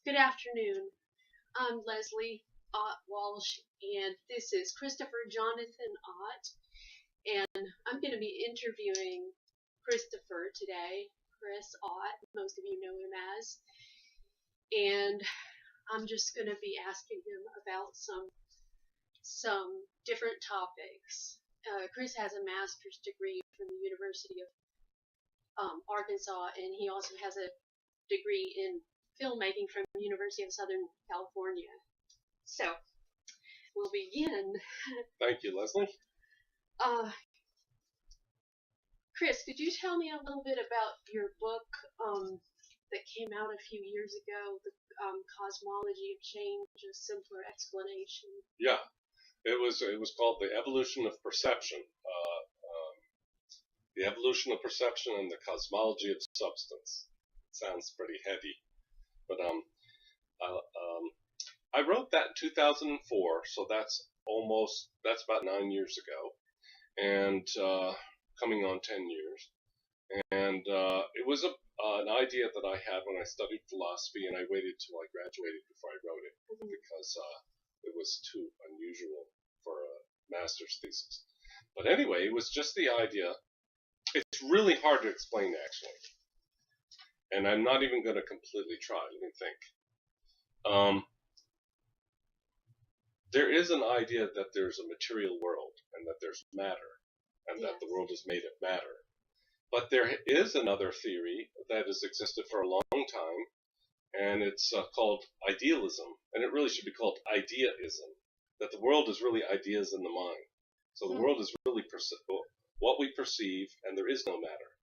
Good afternoon. I'm Leslie Walsh, and this is Christopher Jonathan Ott, and I'm going to be interviewing Christopher today, Chris Ott, most of you know him as, and I'm just going to be asking him about some different topics. Chris has a master's degree from the University of Arkansas, and he also has a degree in filmmaking from the University of Southern California. So we'll begin. Thank you, Leslie. Uh, Chris, could you tell me a little bit about your book that came out a few years ago, The Cosmology of Change, A Simpler Explanation? Yeah, it was called The Evolution of Perception. The Evolution of Perception and the Cosmology of Substance. Sounds pretty heady, but I wrote that in 2004, so that's about 9 years ago, and coming on 10 years. And it was an idea that I had when I studied philosophy, and I waited till I graduated before I wrote it because it was too unusual for a master's thesis. But anyway, it was just the idea. It's really hard to explain, actually, and I'm not even going to completely try. Let me think. There is an idea that there's a material world and that there's matter and that the world is made of matter. But there is another theory that has existed for a long time, and it's called idealism, and it really should be called ideaism, that the world is really ideas in the mind. So the world is really what we perceive, and there is no matter.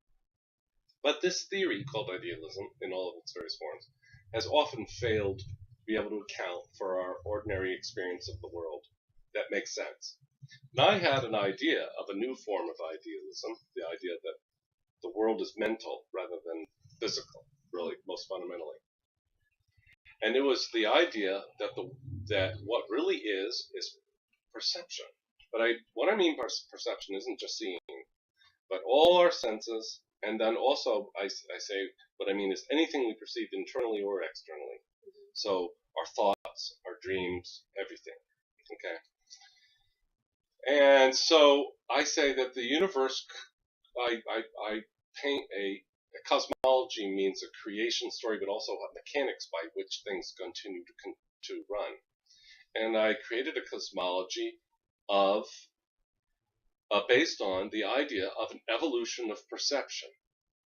But this theory, called idealism, in all of its various forms, has often failed to be able to account for our ordinary experience of the world that makes sense. And I had an idea of a new form of idealism, the idea that the world is mental rather than physical, really, most fundamentally. And it was the idea that what really is perception. But what I mean by perception isn't just seeing, but all our senses, and then also I say what I mean is anything we perceive internally or externally. So our thoughts, our dreams, everything. Okay. And so I say that the universe, I paint a cosmology means a creation story, but also mechanics by which things continue to run. And I created a cosmology of based on the idea of an evolution of perception.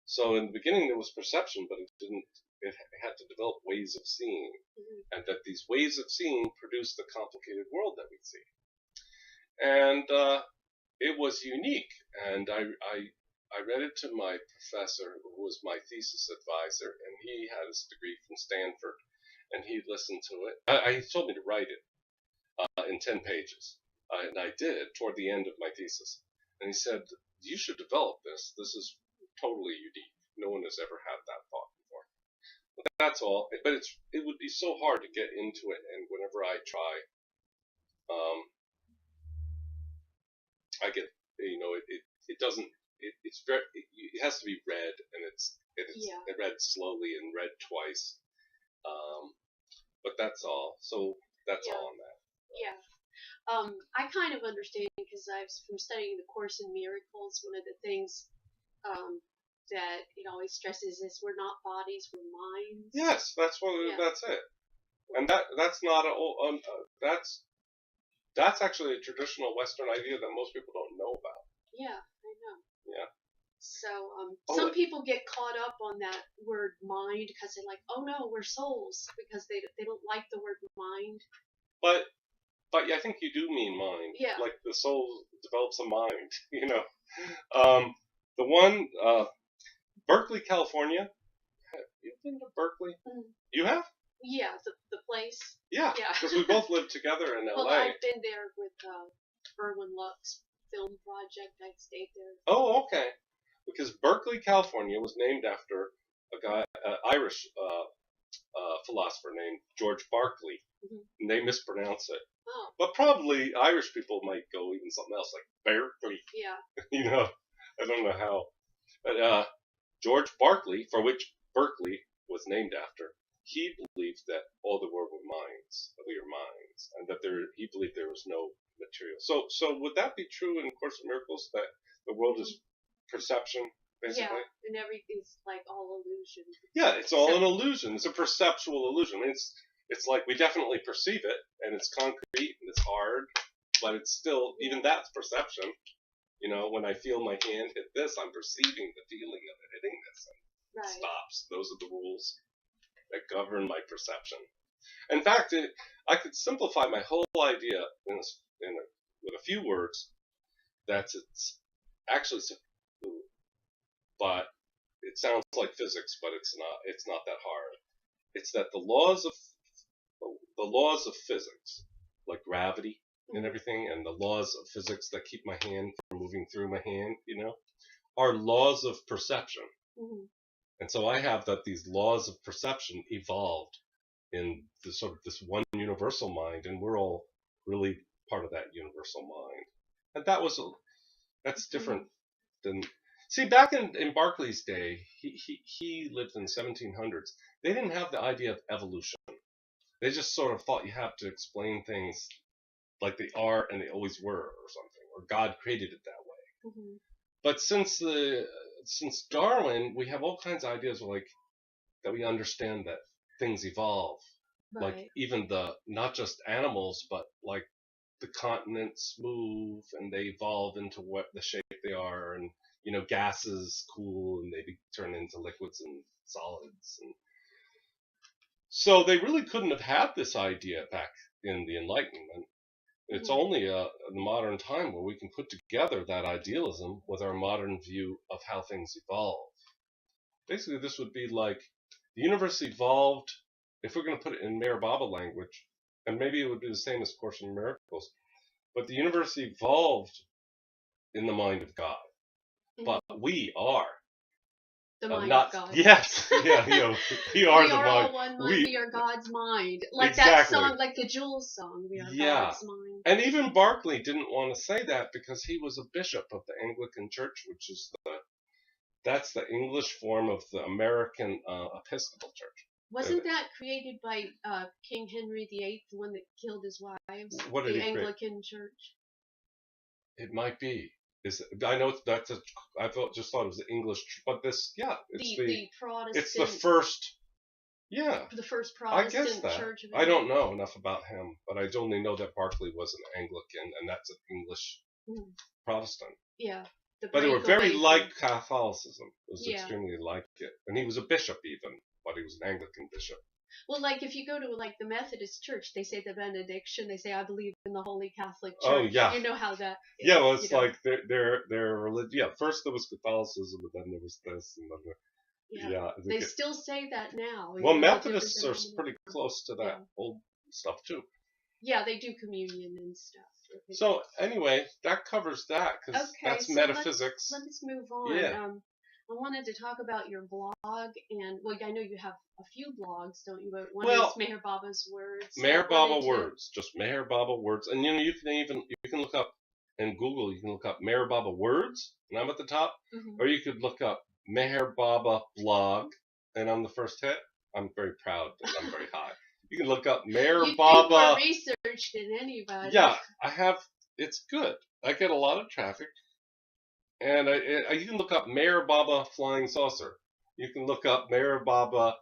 So in the beginning there was perception, but it had to develop ways of seeing, and that these ways of seeing produce the complicated world that we see. And it was unique, and I read it to my professor, who was my thesis advisor, and he had his degree from Stanford, and he listened to it. He told me to write it in 10 pages, and I did toward the end of my thesis. And he said, you should develop this. This is totally unique. No one has ever had that thought before. But that's all. But it would be so hard to get into it, and whenever I try, I get, it doesn't. It's very. It has to be read, and it's read slowly and read twice. But that's all. So that's all on that. Yeah. I kind of understand because from studying the Course in Miracles, one of the things that it always stresses is we're not bodies, we're minds. Yes, that's it. And that's not that's actually a traditional Western idea that most people don't know about. Yeah, I know. Yeah. So some people get caught up on that word mind because they're like, oh no, we're souls, because they don't like the word mind. But I think you do mean mind. Yeah. Like the soul develops a mind, The one, Berkeley, California. Have you been to Berkeley? You have? Yeah, the place. Yeah. Because we both lived together in Well, LA. I've been there with Erwin Luck's film project. I stayed there. Oh, okay. Because Berkeley, California was named after a guy, Irish philosopher named George Berkeley. And they mispronounce it. Oh. But probably Irish people might go even something else, like Berkeley. Yeah. I don't know how. But George Berkeley, for which Berkeley was named after, he believed that all the world were minds, we are minds, and that he believed there was no material. So would that be true in Course of Miracles, that the world is perception, basically? Yeah, and everything's like all illusion. Yeah, it's all an illusion. It's a perceptual illusion. I mean, it's like we definitely perceive it, and it's concrete and it's hard, but it's still, even that's perception. You know, when I feel my hand hit this, I'm perceiving the feeling of it hitting this, and it stops. Those are the rules that govern my perception. In fact, I could simplify my whole idea with a few words. It's actually, but it sounds like physics, but it's not. It's not that hard. It's that the laws of physics, like gravity and everything, and the laws of physics that keep my hand from moving through my hand, are laws of perception. Mm-hmm. And so I have that these laws of perception evolved in this sort of this one universal mind, and we're all really part of that universal mind. And that's different than, see, back in Berkeley's day, he lived in the 1700s. They didn't have the idea of evolution. They just sort of thought you have to explain things like they are and they always were, or something, or God created it that way. Mm-hmm. But since Darwin, we have all kinds of ideas like that we understand that things evolve, like even not just animals, but like the continents move and they evolve into what the shape they are, and gases cool and they turn into liquids and solids, and so they really couldn't have had this idea back in the Enlightenment. It's only in the modern time where we can put together that idealism with our modern view of how things evolve. Basically, this would be like the universe evolved, if we're going to put it in Meher Baba language, and maybe it would be the same as Course in Miracles, but the universe evolved in the mind of God. But we are the mind of God. Yes, yeah, we are the mind. All one mind. We are God's mind. Like exactly. That song, like the Jules song. We are God's mind. And even Berkeley didn't want to say that because he was a bishop of the Anglican Church, which is that's the English form of the American Episcopal Church. Wasn't that created by King Henry VIII, the one that killed his wives? What did the he Anglican Church. It might be. I know I just thought it was the English, but it's the Protestant. It's the first. Yeah. The first Protestant I guess that. church. I don't know enough about him, but I only know that Berkeley was an Anglican, and that's an English Protestant. Yeah. But they were very like Catholicism. It was extremely like it. And he was a bishop even, but he was an Anglican bishop. Well, like if you go to like the Methodist Church, they say the benediction. They say, "I believe in the Holy Catholic Church." Oh yeah. You know how that. Yeah, well, it's like their religion. Yeah, first there was Catholicism, but then there was this, and then they still say that now. Well, Methodists are pretty close to that old stuff too. Yeah, they do communion and stuff. So anyway, that covers that because that's metaphysics. Let's move on. Yeah. I wanted to talk about your blog, and I know you have a few blogs, don't you? But one is Meher Baba's Words. Meher Baba Words, just Meher Baba Words, and you can look up in Google. You can look up Meher Baba Words, and I'm at the top, or you could look up Meher Baba Blog, and I'm the first hit. I'm very proud that I'm very high. You can look up Meher Baba. You're more researched than anybody. Yeah, I have. It's good. I get a lot of traffic. And you can look up Meher Baba Flying Saucer. You can look up Meher Baba,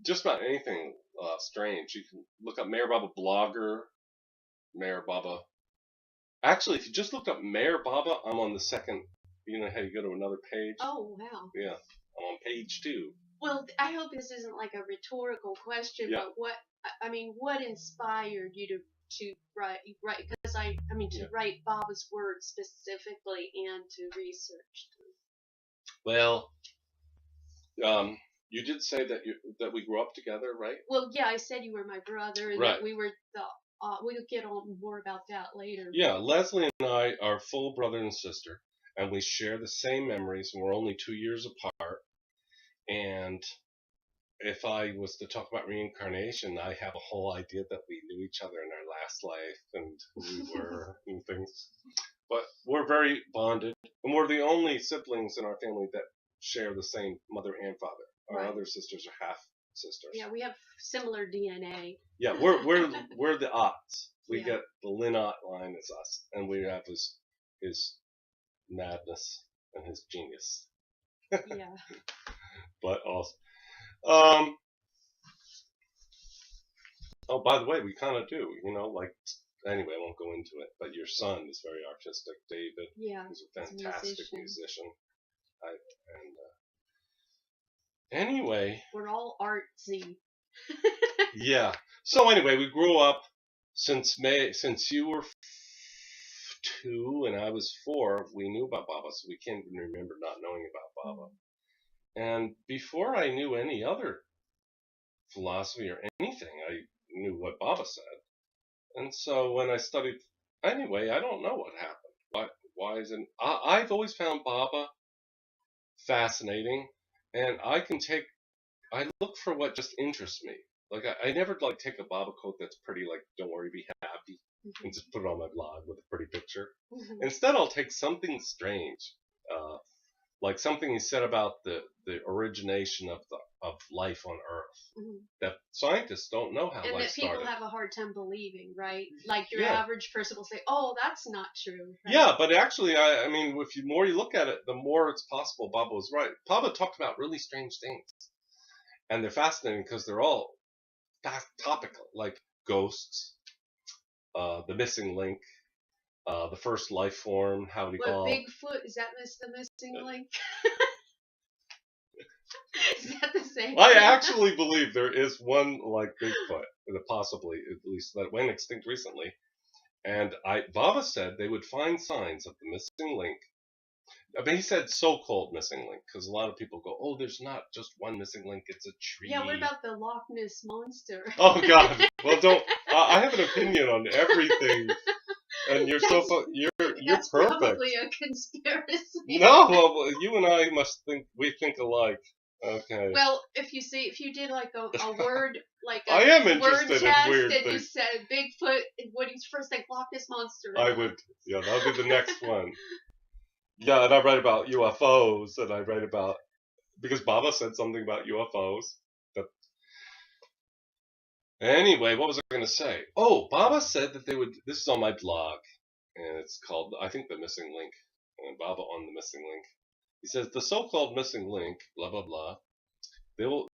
just about anything strange. You can look up Meher Baba Blogger, Meher Baba. Actually, if you just looked up Meher Baba, I'm on the second. You know how you go to another page? Oh, wow. Yeah, I'm on page 2. Well, I hope this isn't like a rhetorical question, but what inspired you to write because to write Baba's Words specifically and to research them? Well, you did say that we grew up together, right? Well, yeah, I said you were my brother, and that we were we'll get on more about that later. Yeah, Leslie and I are full brother and sister, and we share the same memories, and we're only 2 years apart. And if I was to talk about reincarnation, I have a whole idea that we knew each other in our last life and who we were and things. But we're very bonded, and we're the only siblings in our family that share the same mother and father. Our Right. other sisters are half sisters. Yeah, we have similar DNA. Yeah, we're the Otts. We Yeah. get the Lynn Ott line is us, and we have his madness and his genius. Yeah. But also, oh, by the way, we kind of do, like. Anyway, I won't go into it. But your son is very artistic, David. Yeah. He's a fantastic musician. Anyway. We're all artsy. Yeah. So anyway, we grew up since you were 2 and I was 4. We knew about Baba, so we can't even remember not knowing about Baba. And before I knew any other philosophy or anything, I knew what Baba said. And so when I studied, anyway, I don't know what happened. Why isn't I've always found Baba fascinating, and I look for what just interests me. Like I never take a Baba quote that's pretty, like "Don't worry, be happy," and just put it on my blog with a pretty picture. Instead, I'll take something strange, like something he said about the origination of life on Earth that scientists don't know how life started. And that people have a hard time believing, right? Like your average person will say, "Oh, that's not true." Right? Yeah, but actually, I mean, if the more you look at it, the more it's possible Baba was right. Baba talked about really strange things, and they're fascinating because they're all topical, like ghosts, the missing link, the first life form, how to evolve. Bigfoot, is that the missing link? Is that the same? I actually believe there is one like Bigfoot, possibly, at least, that went extinct recently. And Baba said they would find signs of the missing link. I mean, he said so-called missing link, because a lot of people go, "Oh, there's not just one missing link; it's a tree." Yeah, what about the Loch Ness monster? Oh God! Well, don't. I have an opinion on everything, and you're you're that's perfect. Probably a conspiracy. No, well, you and I we think alike. Okay. Well, if you did like a word, like a I am word interested test, in weird and things. you said Bigfoot, what do you first think? Loch Ness monster. I would. Yeah, that'll be the next one. Yeah, and I write about UFOs, and I write about, because Baba said something about UFOs. Anyway, what was I going to say? Oh, Baba said that they would. This is on my blog, and it's called, I think, The Missing Link, and Baba on the Missing Link. He says the so-called missing link, blah blah blah.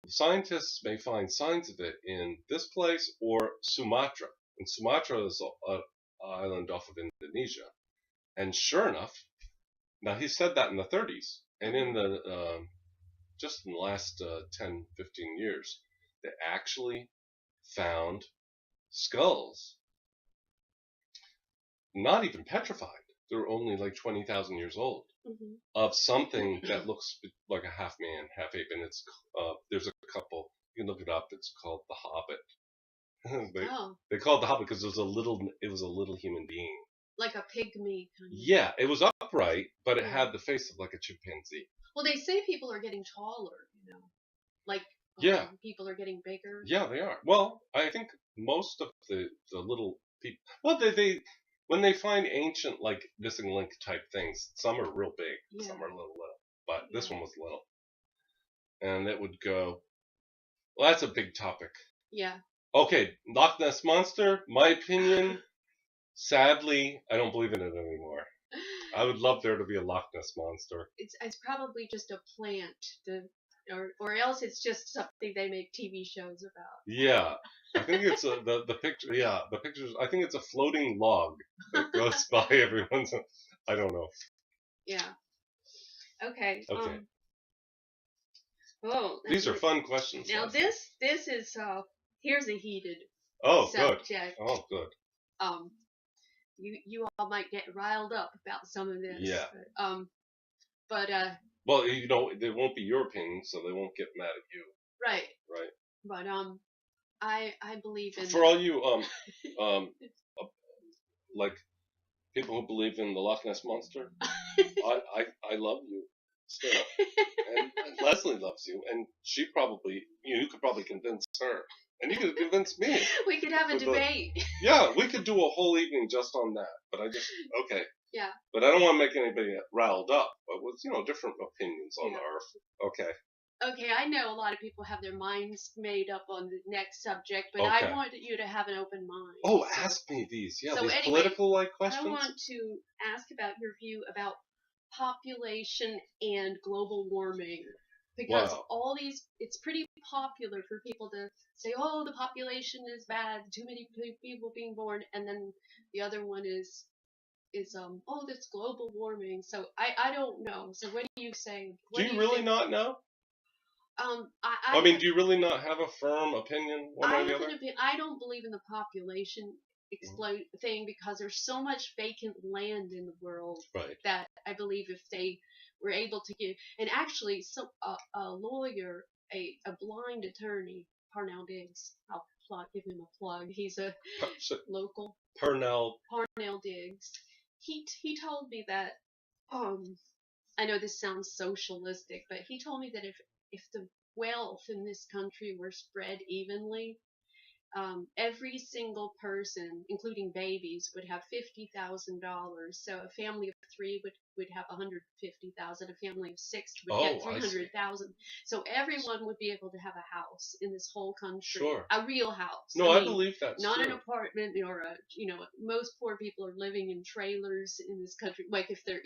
Scientists may find signs of it in this place or Sumatra. And Sumatra is an island off of Indonesia. And sure enough, now he said that in the 30s, and in the just in the last 10, 15 years, they actually found skulls, not even petrified. They're only like 20,000 years old, of something that looks like a half man, half ape, and it's there's a couple. You can look it up. It's called the Hobbit. They call it the Hobbit because it was a little human being, like a pygmy kind of. Yeah, it was upright, but it had the face of like a chimpanzee. Well, they say people are getting taller, like people are getting bigger. Yeah, they are. Well, I think most of the little people. Well, they when they find ancient, like, missing link type things, some are real big, some are a little. But this one was little. And it would go, well, that's a big topic. Yeah. Okay, Loch Ness Monster, my opinion, sadly, I don't believe in it anymore. I would love there to be a Loch Ness Monster. It's probably just a plant, or else it's just something they make TV shows about. Yeah. I think it's the picture. Yeah, the pictures. I think it's a floating log that goes by every once. I don't know. Yeah. Okay. Okay. These are fun questions. Now this is here's a heated subject. Good. Oh, good. You all might get riled up about some of this. Yeah. But well, they won't be your opinion, so they won't get mad at you. Right. Right. But I believe in. For all you like people who believe in the Loch Ness Monster, I love you still, and Leslie loves you, and she probably you could probably convince her, and you could convince me. We could have a debate. Yeah, we could do a whole evening just on that. But okay. Yeah. But I don't want to make anybody riled up. But with different opinions on Earth. Okay. Okay, I know a lot of people have their minds made up on the next subject, but I Okay. want you to have an open mind. Oh, ask me these. Yeah, So these anyway, political-like I questions. want to ask about your view about population and global warming. Because Wow. all these, it's pretty popular for people to say, oh, the population is bad, too many people being born, and then the other one is oh, that's global warming. So I don't know. So what do you say? Do What do you you really think? not know? I I mean, have, do you really not have a firm opinion one I way or the have other? an opinion. I don't believe in the population explode thing because there's so much vacant land in the world Right. that I believe if they were able to give, and actually, a lawyer, a blind attorney, Parnell Diggs, I'll give him a plug. He's a local Parnell Diggs. He told me that I know this sounds socialistic, but he told me that if the wealth in this country were spread evenly, every single person, including babies, would have $50,000. So a family of three would have 150,000. A family of six would get I see. 300,000. So everyone would be able to have a house in this whole country, Sure. a real house. No, I I mean, believe that's not true. an apartment or most poor people are living in trailers in this country. Like if they're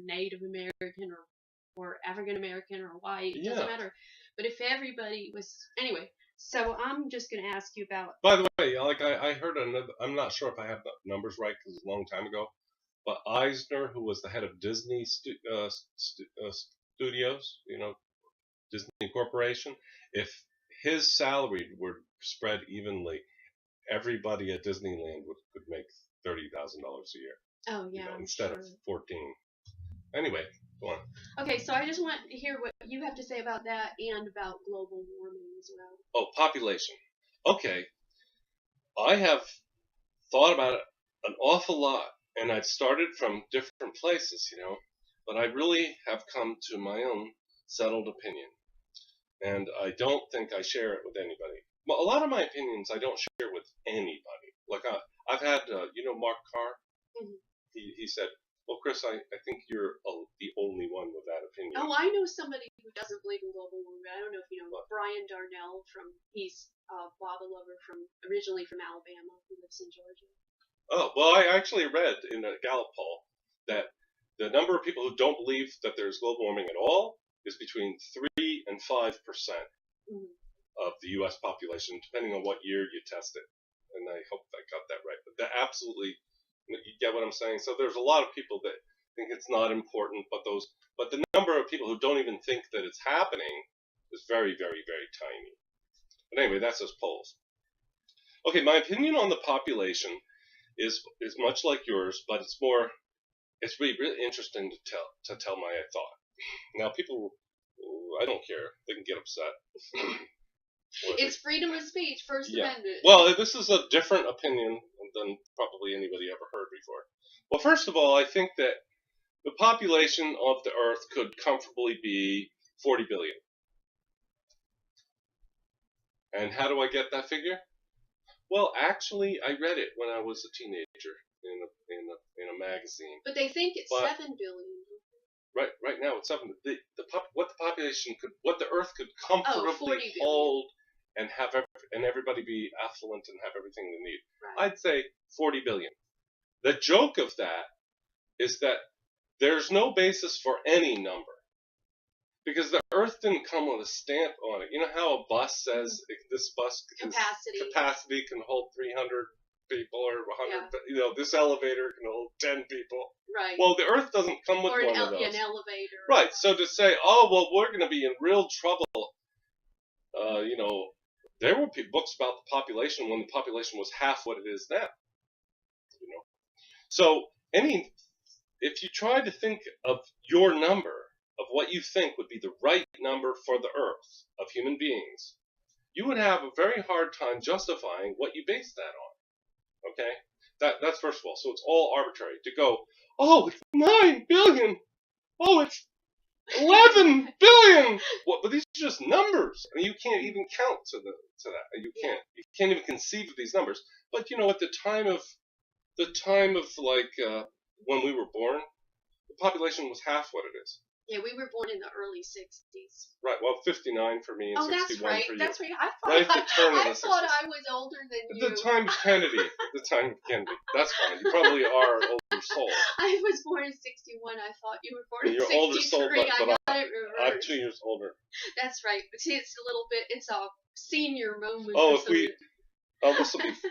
Native American or African American or white, it doesn't matter. But if everybody was anyway. So I'm just going to ask you about. By the way, like I heard another. I'm not sure if I have the numbers right because it's a long time ago. But Eisner, who was the head of Disney Studios, Disney Corporation, if his salary were spread evenly, everybody at Disneyland could make $30,000 a year. Oh yeah, instead of 14. Anyway, go on. Okay, so I just want to hear what you have to say about that and about global warming as well. Oh, population. Okay, I have thought about it an awful lot, and I've started from different places, but I really have come to my own settled opinion, and I don't think I share it with anybody. Well, a lot of my opinions I don't share with anybody. Like I've had, Mark Carr. Mm-hmm. He said, "Well, Chris, I think you're the only one with that opinion." Oh, I know somebody who doesn't believe in global warming. I don't know if you know Brian Darnell he's Baba Lover originally from Alabama, who lives in Georgia. Oh, well, I actually read in a Gallup poll that the number of people who don't believe that there's global warming at all is between 3 and 5% of the U.S. population, depending on what year you test it. And I hope I got that right. But that absolutely, you get what I'm saying? So there's a lot of people that think it's not important, but the number of people who don't even think that it's happening is very, very, very tiny. But anyway, that's just polls. Okay, my opinion on the population is much like yours, but it's really, really interesting to tell my thought. Now, people, I don't care. They can get upset. It's freedom of speech, First Amendment. Well, this is a different opinion than probably anybody ever heard before. Well, first of all, I think that the population of the Earth could comfortably be 40 billion. And how do I get that figure? Well, actually, I read it when I was a teenager in a magazine. But they think it's 7 billion. Right now it's 7. What the Earth could comfortably hold and and everybody be affluent and have everything they need. Right. I'd say 40 billion. The joke of that is that there's no basis for any number. Because the Earth didn't come with a stamp on it. You know how a bus says this bus capacity can hold 300 people or 100? Yeah. This elevator can hold 10 people. Right. Well, the Earth doesn't come with one of those. An elevator. Right. So to say, oh well, we're going to be in real trouble. There were books about the population when the population was half what it is now. So if you try to think of your number, of what you think would be the right number for the Earth of human beings, you would have a very hard time justifying what you base that on. Okay? That's first of all. So it's all arbitrary. To go, oh, it's 9 billion. Oh, it's 11 billion. But these are just numbers. I mean, you can't even count to that. You can't even conceive of these numbers. But at the time of when we were born, the population was half what it is. Yeah, we were born in the early 60s. Right. Well, 59 for me and 61 that's right. for you. That's right. I Right at the turn of the thought 60s. I was older than At you. the time of Kennedy. The time of Kennedy. That's fine. You probably are an older soul. I was born in 61. I thought you were born in 63. You're older soul, but I got it reversed. I'm 2 years older. That's right. But see, it's a little bit. It's a senior moment. Oh, if we. Oh,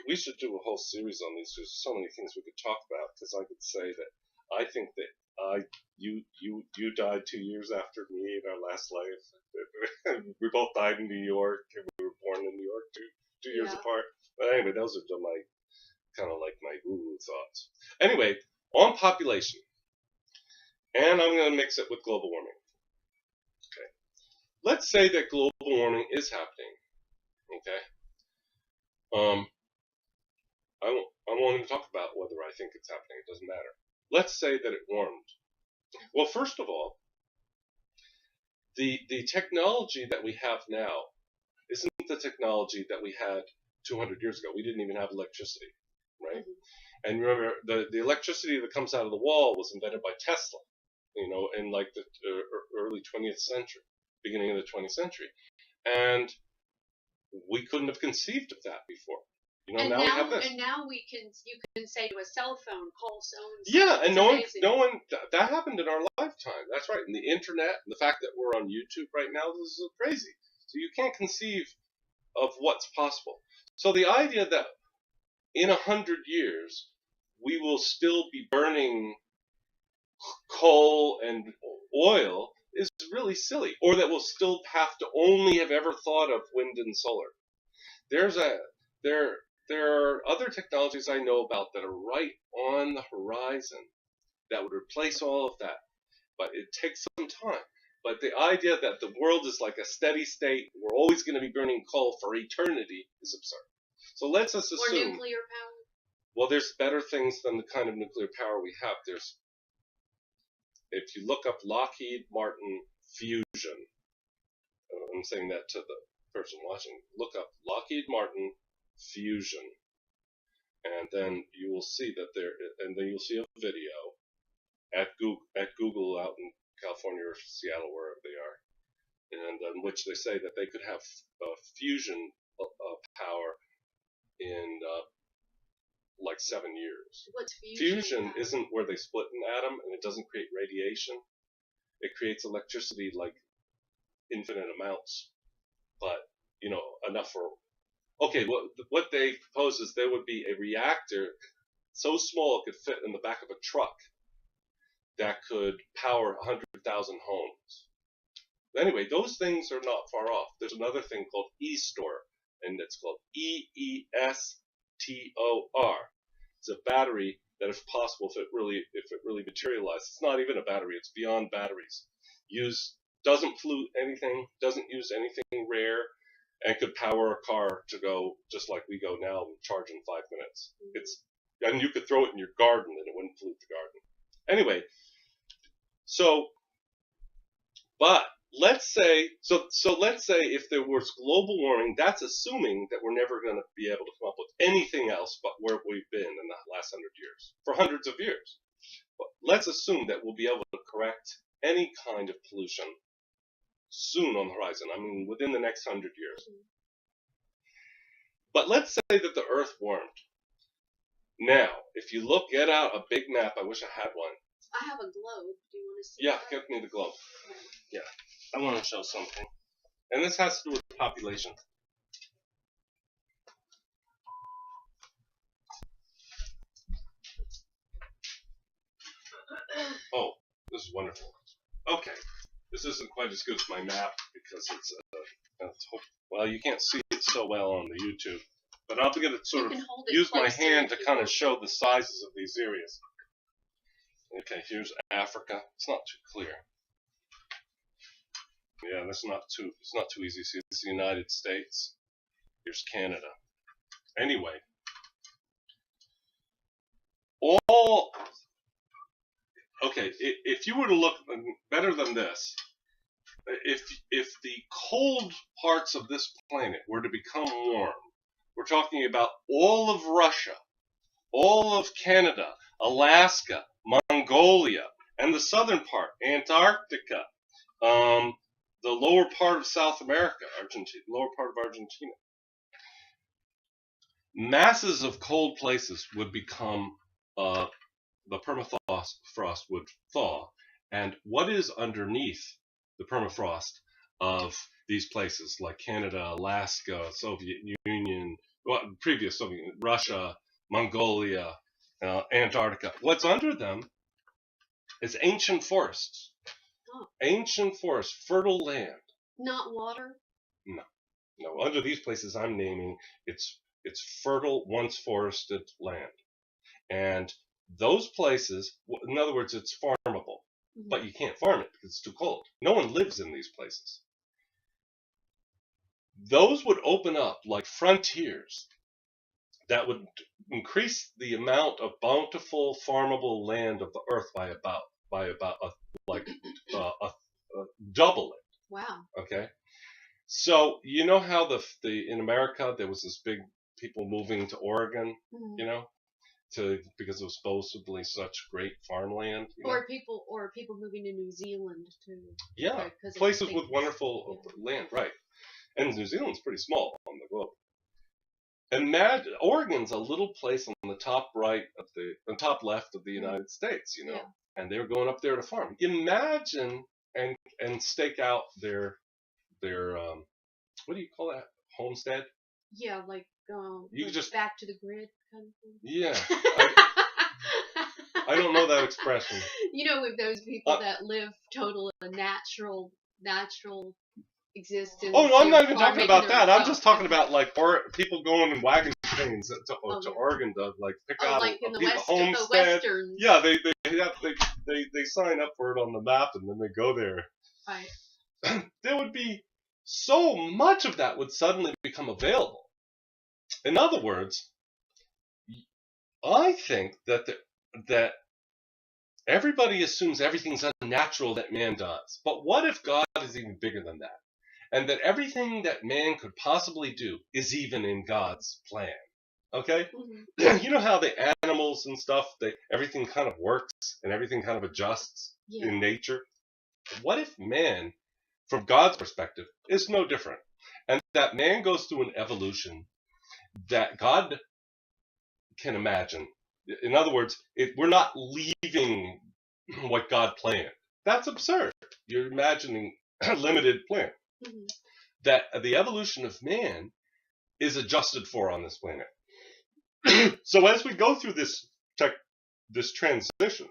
we should do a whole series on these. There's so many things we could talk about, because I could say that I think that you died 2 years after me in our last life. We both died in New York, and we were born in New York two years apart. But anyway, those are my kind of like my woo thoughts. Anyway, on population, and I'm going to mix it with global warming. Okay, let's say that global warming is happening. Okay. I won't even talk about whether I think it's happening. It doesn't matter. Let's say that it warmed. Well, first of all, the technology that we have now isn't the technology that we had 200 years ago. We didn't even have electricity, right? Mm-hmm. And remember, the electricity that comes out of the wall was invented by Tesla, in like the early 20th century, beginning of the 20th century. And we couldn't have conceived of that before. Now we have this. And now you can say to a cell phone, call so and so. Yeah, and no one, that happened in our lifetime. That's right. And the internet, and the fact that we're on YouTube right now, this is crazy. So you can't conceive of what's possible. So the idea that in 100 years we will still be burning coal and oil is really silly, or that we'll still have to only have ever thought of wind and solar. There are other technologies I know about that are right on the horizon that would replace all of that, but it takes some time. But the idea that the world is like a steady state, we're always going to be burning coal for eternity, is absurd. So let's just assume. Or nuclear power. Well, there's better things than the kind of nuclear power we have. If you look up Lockheed Martin fusion, I'm saying that to the person watching, look up Lockheed Martin fusion, and then you will see that and then you'll see a video at Google out in California or Seattle, wherever they are, and in which they say that they could have fusion power in like 7 years. What's fusion? Isn't where they split an atom and it doesn't create radiation. It creates electricity like infinite amounts, but enough for. Okay, what they propose is there would be a reactor so small it could fit in the back of a truck that could power 100,000 homes. Anyway, those things are not far off. There's another thing called eStor, and it's called EESTOR. It's a battery that, if possible, if it really materializes, it's not even a battery. It's beyond batteries. Doesn't pollute anything, doesn't use anything rare, and could power a car to go just like we go now and charge in 5 minutes. And you could throw it in your garden and it wouldn't pollute the garden. Anyway, but let's say if there was global warming, that's assuming that we're never going to be able to come up with anything else but where we've been in the last 100 years, for hundreds of years. But let's assume that we'll be able to correct any kind of pollution soon on the horizon. I mean, within the next 100 years. But let's say that the Earth warmed. Now, if you get out a big map, I wish I had one. I have a globe. Do you want to see? Yeah, give me the globe. Yeah, I want to show something. And this has to do with population. Oh, this is wonderful. Okay. This isn't quite as good as my map because it's well, you can't see it so well on the YouTube, but I'm going to sort of use my hand to kind of show the sizes of these areas. Okay, here's Africa. It's not too clear. Yeah, it's not too easy to see. It's the United States. Here's Canada. Anyway, okay, if you were to look better than this, if the cold parts of this planet were to become warm, we're talking about all of Russia, all of Canada, Alaska, Mongolia, and the southern part, Antarctica, the lower part of South America, Argentina, lower part of Argentina. Masses of cold places would become, the permafrost would thaw, and what is underneath the permafrost of these places like Canada, Alaska, Soviet Union, well, previous Soviet Union, Russia, Mongolia, Antarctica, what's under them is ancient forests. Oh. Ancient forests, fertile land. Not water? No, under these places I'm naming, it's fertile, once forested land. And those places, in other words, it's farmable, but you can't farm it because it's too cold. No one lives in these places. Those would open up like frontiers that would increase the amount of bountiful farmable land of the earth by about double it. Wow. Okay. So you know how the in America there was this big people moving to Oregon, you know, because it was supposedly such great farmland. Or people moving to New Zealand too. Yeah, places with wonderful land, right? And New Zealand's pretty small on the globe. Imagine Oregon's a little place on the top top left of the United States, you know, and they're going up there to farm. Imagine and stake out their what do you call that? Homestead? Yeah, like you like just back to the grid kind of thing. Yeah. I don't know that expression. You know, with those people that live total natural existence. Oh, no, I'm not even talking about that. I'm just talking about like people going in wagon trains to Oregon to like pick out like a homestead. Yeah, they sign up for it on the map and then they go there. Right. There would be so much of that would suddenly become available. In other words, I think that everybody assumes everything's unnatural that man does. But what if God is even bigger than that? And that everything that man could possibly do is even in God's plan. Okay? Mm-hmm. You know how the animals and stuff, everything kind of works and everything kind of adjusts in nature? What if man, from God's perspective, is no different? And that man goes through an evolution that God can imagine. In other words, we're not leaving what God planned. That's absurd. You're imagining a limited plan. Mm-hmm. That the evolution of man is adjusted for on this planet. So as we go through this transition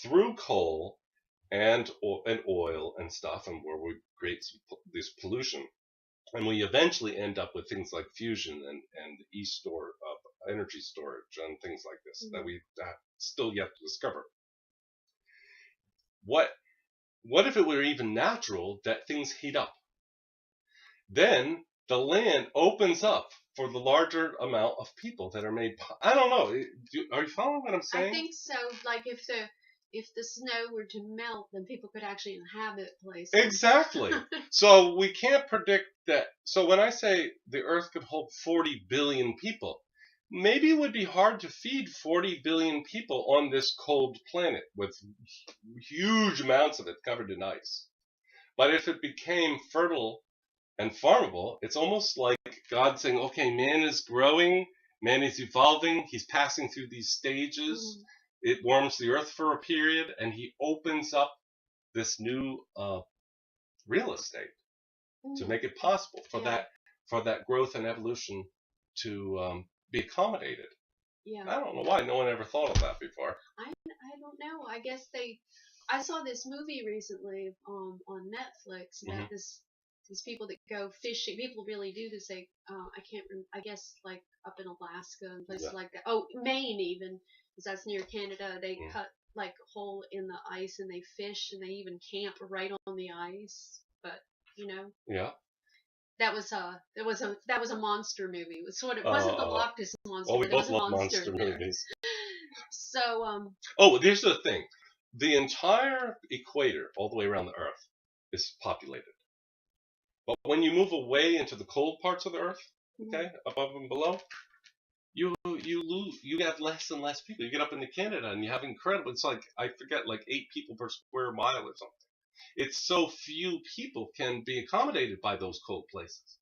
through coal and oil and stuff, and where we create this pollution, and we eventually end up with things like fusion and energy storage and things like this that we still yet to discover. What if it were even natural that things heat up? Then the land opens up for the larger amount of people that are made. I don't know. Are you following what I'm saying? I think so. Like if the snow were to melt, then people could actually inhabit places. Exactly. So we can't predict that. So when I say the Earth could hold 40 billion people, maybe it would be hard to feed 40 billion people on this cold planet with huge amounts of it covered in ice. But if it became fertile and farmable, it's almost like God saying, okay, man is growing, man is evolving, he's passing through these stages. It warms the earth for a period, and he opens up this new real estate to make it possible for that growth and evolution to be accommodated. Yeah. I don't know why no one ever thought of that before. I don't know. I guess I saw this movie recently on Netflix about these people that go fishing. People really do this. I can't remember. I guess like up in Alaska and places like that. Oh, Maine even, because that's near Canada. They cut like a hole in the ice and they fish and they even camp right on the ice. But you know. Yeah. That was a monster movie. It wasn't the Loch Ness Monster. Oh, we both love monster movies. So there's the thing. The entire equator, all the way around the Earth, is populated. But when you move away into the cold parts of the Earth, okay, above and below, you have less and less people. You get up into Canada and you have incredible. It's like I forget, like 8 people per square mile or something. It's so few people can be accommodated by those cold places.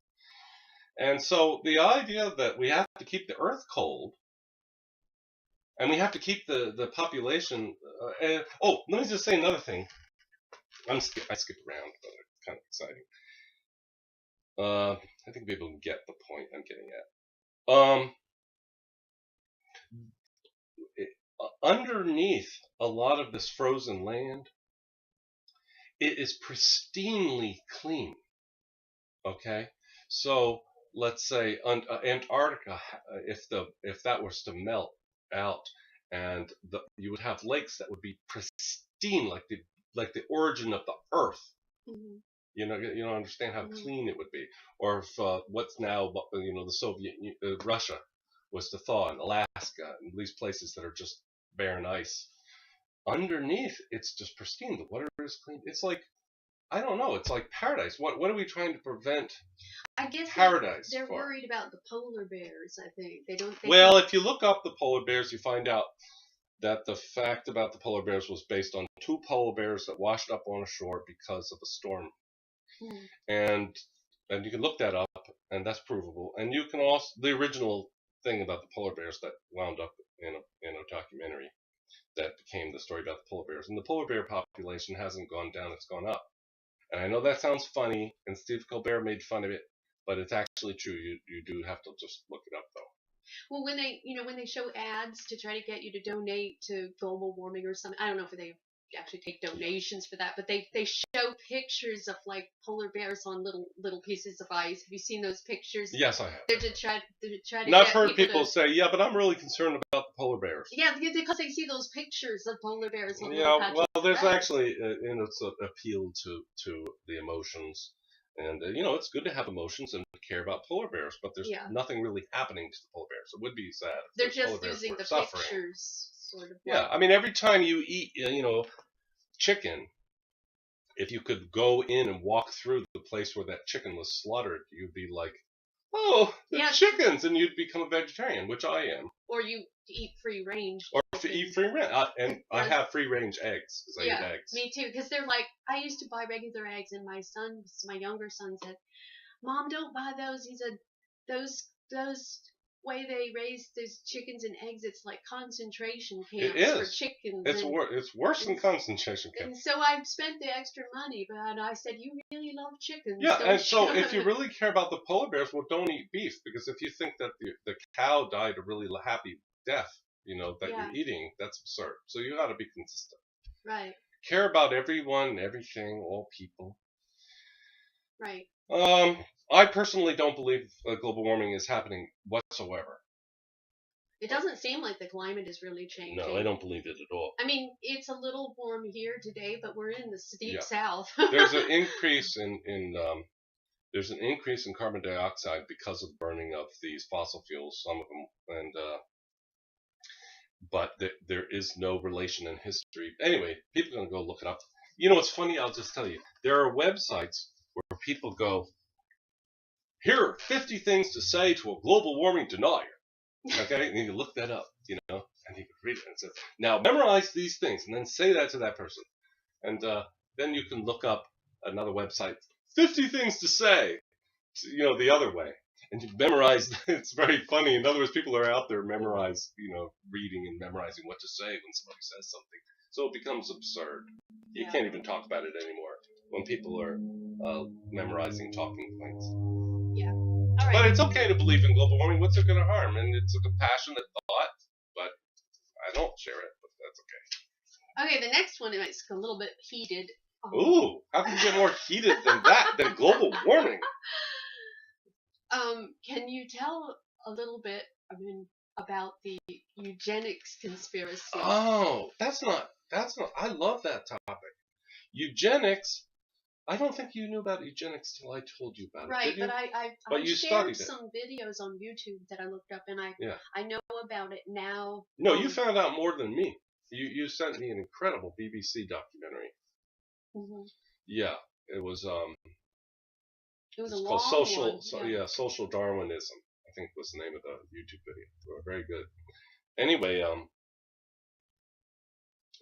And so the idea that we have to keep the earth cold and we have to keep the population. Let me just say another thing. I skip around, but it's kind of exciting. I think people can get the point I'm getting at. Underneath a lot of this frozen land, it is pristinely clean. Okay, so let's say Antarctica, if that was to melt out, and you would have lakes that would be pristine, like the origin of the Earth. Mm-hmm. You don't understand how clean it would be. Or if what's now the Soviet Russia was to thaw in Alaska and these places that are just barren ice. Underneath, it's just pristine. The water is clean. It's like, I don't know. It's like paradise. What are we trying to prevent? I guess paradise. They're worried about the polar bears. I think they don't. Well, if you look up the polar bears, you find out that the fact about the polar bears was based on 2 polar bears that washed up on a shore because of a storm. And you can look that up, and that's provable. And you can also, the original thing about the polar bears that wound up in a documentary that became the story about the polar bears. And the polar bear population hasn't gone down, it's gone up. And I know that sounds funny, and Steve Colbert made fun of it, but it's actually true. You do have to just look it up, though. Well, when they show ads to try to get you to donate to global warming or something, I don't know if they actually take donations for that, but they show pictures of like polar bears on little pieces of ice. Have you seen those pictures? Yes, I have. They're to try to. And I've heard people say, yeah, but I'm really concerned about the polar bears. Yeah, because they see those pictures of polar bears on little patches. Well, there's actually it's an appeal to the emotions. And, it's good to have emotions and care about polar bears, but there's nothing really happening to the polar bears. It would be sad if they're just polar using the suffering. Pictures, sort of. Yeah, I mean, every time you eat, chicken, if you could go in and walk through the place where that chicken was slaughtered, you'd be like, oh, chickens, and you'd become a vegetarian, which I am. Or you eat free range. Or eat free range. I have free range eggs because I eat eggs. Me too, because they're like, I used to buy regular eggs, and my younger son said, Mom, don't buy those. He said, those way they raise those chickens and eggs, it's like concentration camps for chickens. It's worse than concentration camps. And so I spent the extra money, but I said, you really love chickens. Yeah, and so if you really care about the polar bears, well, don't eat beef, because if you think that the cow died a really happy death, that you're eating, that's absurd. So you got to be consistent. Right. Care about everyone, everything, all people. Right. I personally don't believe global warming is happening whatsoever. It doesn't seem like the climate is really changing. No, I don't believe it at all. I mean, it's a little warm here today, but we're in the deep south. There's an increase there's an increase in carbon dioxide because of the burning of these fossil fuels, some of them, and but there is no relation in history. Anyway, people are going to go look it up. What's funny? I'll just tell you. There are websites where people go, here are 50 things to say to a global warming denier. Okay? And you can look that up, and you can read it. And it says, now memorize these things and then say that to that person. And then you can look up another website, 50 things to say, the other way. And you memorize. It's very funny. In other words, people are out there reading and memorizing what to say when somebody says something. So it becomes absurd. You can't even talk about it anymore when people are memorizing talking points. Yeah. All right. But it's okay to believe in global warming. What's it going to harm? And it's a compassionate thought, but I don't share it, but that's okay. Okay, the next one is a little bit heated. Ooh, how can you get more heated than that, than global warming? Can you tell a little bit, about the eugenics conspiracy? Oh, that's not, I love that topic. Eugenics, I don't think you knew about eugenics till I told you about it. Right, did you? but I shared some videos on YouTube that I looked up, and I know about it now. No, you found out more than me. You sent me an incredible BBC documentary. Mm-hmm. Yeah, it was a long called one. Social Darwinism. I think was the name of the YouTube video. They were very good. Anyway,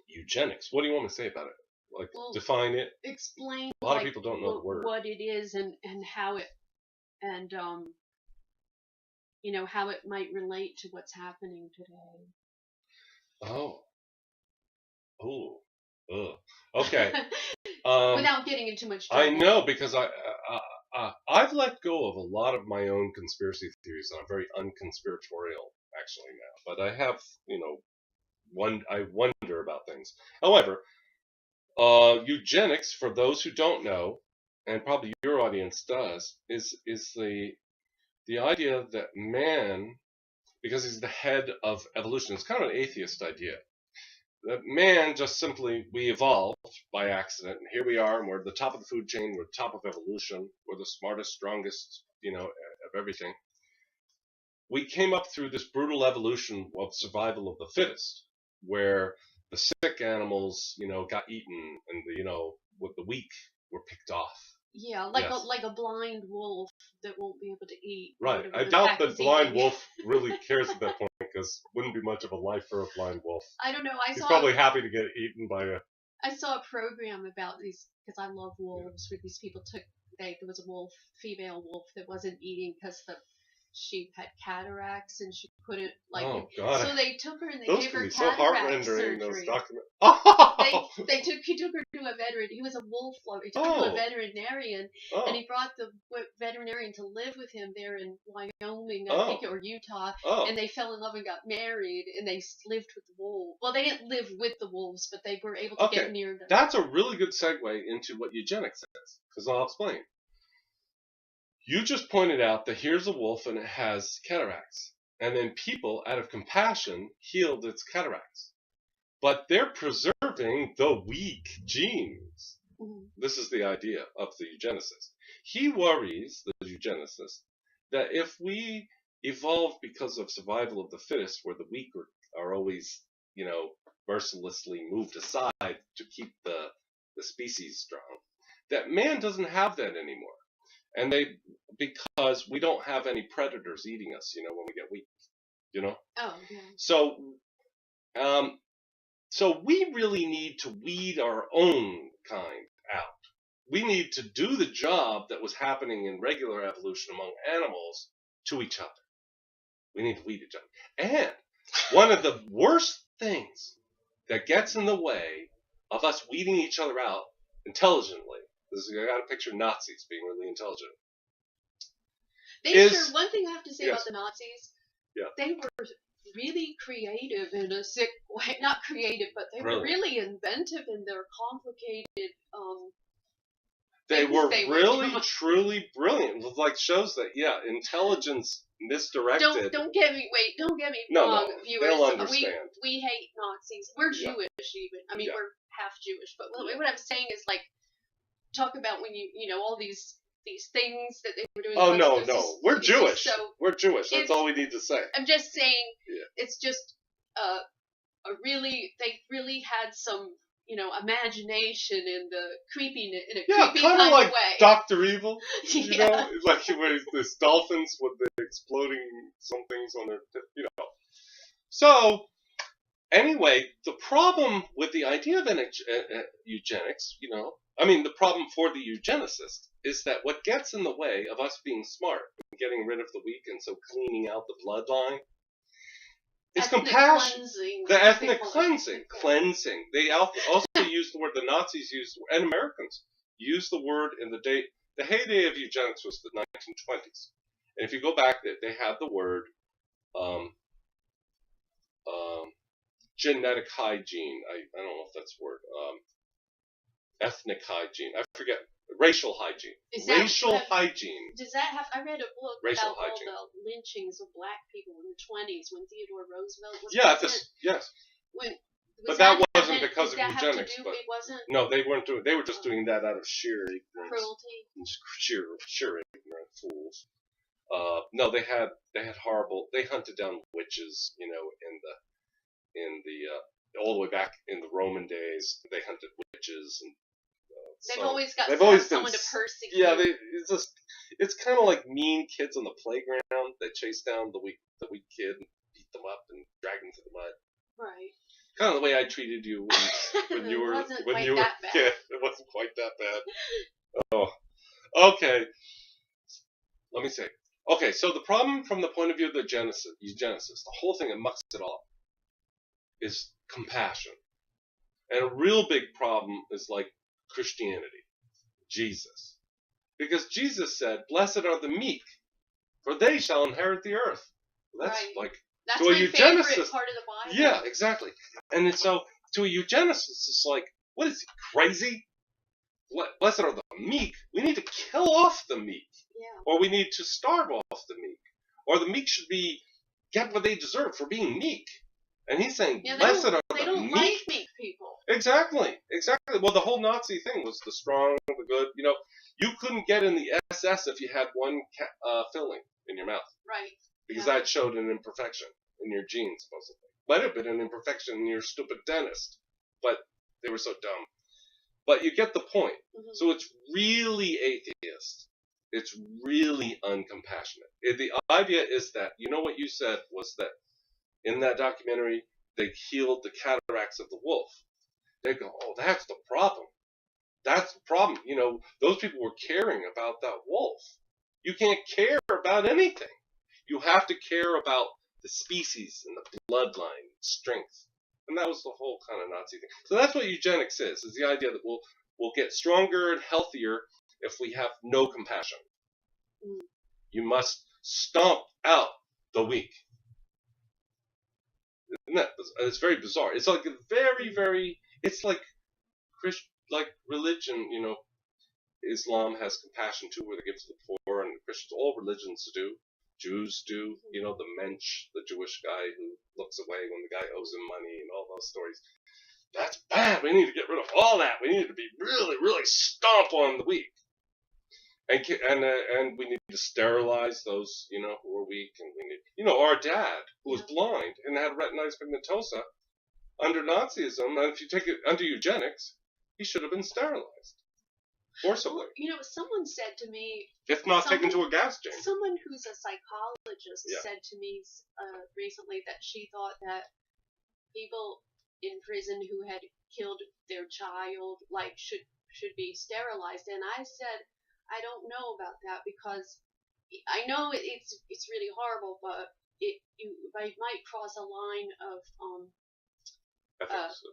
eugenics. What do you want me to say about it? Like, define it. Explain. A lot of people don't know the word. What it is and how it and how it might relate to what's happening today. Okay. Without getting into much trouble. I know, because I've let go of a lot of my own conspiracy theories, and I'm very unconspiratorial actually now. But I have, I wonder about things. However, eugenics, for those who don't know, and probably your audience does, is the idea that man, because he's the head of evolution, it's kind of an atheist idea. That man just simply, we evolved by accident, and here we are, and we're at the top of the food chain, we're at the top of evolution, we're the smartest, strongest, of everything. We came up through this brutal evolution of survival of the fittest, where the sick animals, got eaten, and with the weak were picked off. Yeah, like a blind wolf that won't be able to eat. Right. I doubt that blind wolf really cares at that point, because wouldn't be much of a life for a blind wolf. I don't know. He's probably happy to get eaten by a... I saw a program about these, because I love wolves, where these people there was a female wolf that wasn't eating because the sheep had cataracts and she couldn't, oh God! So they took her and they those gave her so cataract surgery. Those documents. He took her to a veterinarian. He was a wolf lover. He took her to a veterinarian, and he brought the veterinarian to live with him there in Wyoming, I think, or Utah. And they fell in love and got married, and they lived with the wolves. Well, they didn't live with the wolves, but they were able to get near them. That's a really good segue into what eugenics is, because I'll explain. You just pointed out that here's a wolf and it has cataracts. And then people, out of compassion, healed its cataracts. But they're preserving the weak genes. Mm-hmm. This is the idea of the eugenicist. He worries, the eugenicist, that if we evolve because of survival of the fittest, where the weak are always, mercilessly moved aside to keep the species strong, that man doesn't have that anymore. And because we don't have any predators eating us, when we get weak, Oh, yeah. So we really need to weed our own kind out. We need to do the job that was happening in regular evolution among animals to each other. We need to weed each other. And one of the worst things that gets in the way of us weeding each other out intelligently, I got to picture Nazis being really intelligent. One thing I have to say about the Nazis, they were really creative in a sick way. Not creative, but they were really inventive in their complicated They were really, truly brilliant. It shows that, intelligence misdirected. Don't get me wrong, viewers. They'll understand. We hate Nazis. We're Jewish even. I mean, we're half Jewish. But what I'm saying is, talk about when all these things that they were doing. Oh, no. We're Jewish. We're Jewish. That's all we need to say. I'm just saying, it's just they really had some, imagination in the creepiness, in a creepy kind of way. Dr. Evil. Where there's dolphins with the exploding some things on their, So, anyway, the problem with the idea of eugenics, the problem for the eugenicist is that what gets in the way of us being smart and getting rid of the weak and so cleaning out the bloodline is compassion. The ethnic cleansing. Cleansing. They also use the word, the Nazis used, and Americans used the word in the heyday of eugenics was the 1920s. And if you go back, they had the word genetic hygiene. I don't know if that's a word. Ethnic hygiene. I forget. Racial hygiene. Hygiene. Does that have? I read a book racial about hygiene. All the lynchings of black people in the 20s when Theodore Roosevelt was president. Yes. But that wasn't because of eugenics. It wasn't. No, they weren't doing. They were just doing that out of sheer ignorance. Cruelty. Sheer ignorant fools. No, they had horrible. They hunted down witches. In the all the way back in the Roman days, they hunted witches and They've always got someone to persecute. Yeah, it's kind of like mean kids on the playground that chase down the weak kid and beat them up and drag them to the mud. Right. Kind of the way I treated you when you were that bad. Yeah, it wasn't quite that bad. Oh, okay. Let me see. Okay, so the problem from the point of view of the eugenicists, the whole thing that mucks it all up, is compassion. And a real big problem is like Christianity, Jesus. Because Jesus said, "Blessed are the meek, for they shall inherit the earth." That's right. like That's to a my eugenicist, favorite part of the Bible. Yeah, exactly. And so to a eugenicist, it's like, what is he, crazy? Blessed are the meek. We need to kill off the meek. Yeah. Or we need to starve off the meek. Or the meek should get what they deserve for being meek. And he's saying, blessed are the meek. They don't like meek people. Exactly. Well, the whole Nazi thing was the strong, the good. You couldn't get in the SS if you had one filling in your mouth. Right. Because that showed an imperfection in your genes, supposedly. Might have been an imperfection in your stupid dentist. But they were so dumb. But you get the point. Mm-hmm. So it's really atheist. It's really uncompassionate. The idea is that, what you said was that in that documentary, they healed the cataracts of the wolf. They go, oh, that's the problem. That's the problem. Those people were caring about that wolf. You can't care about anything. You have to care about the species and the bloodline, strength. And that was the whole kind of Nazi thing. So that's what eugenics is the idea that we'll get stronger and healthier if we have no compassion. Mm. You must stomp out the weak. It's very bizarre. It's like very, very. It's like religion. Islam has compassion too, where they give to the poor, and Christians, all religions do. Jews do. The mensch, the Jewish guy who looks away when the guy owes him money, and all those stories. That's bad. We need to get rid of all that. We need to be really, really stomp on the weak. And we need to sterilize those, who are weak, and we need, our dad, who was blind and had retinitis pigmentosa under Nazism, and if you take it under eugenics, he should have been sterilized forcibly. Someone said to me, if not taken to a gas chamber. Someone who's a psychologist said to me recently that she thought that people in prison who had killed their child, should be sterilized, and I said, I don't know about that, because I know it's really horrible, but it might cross a line of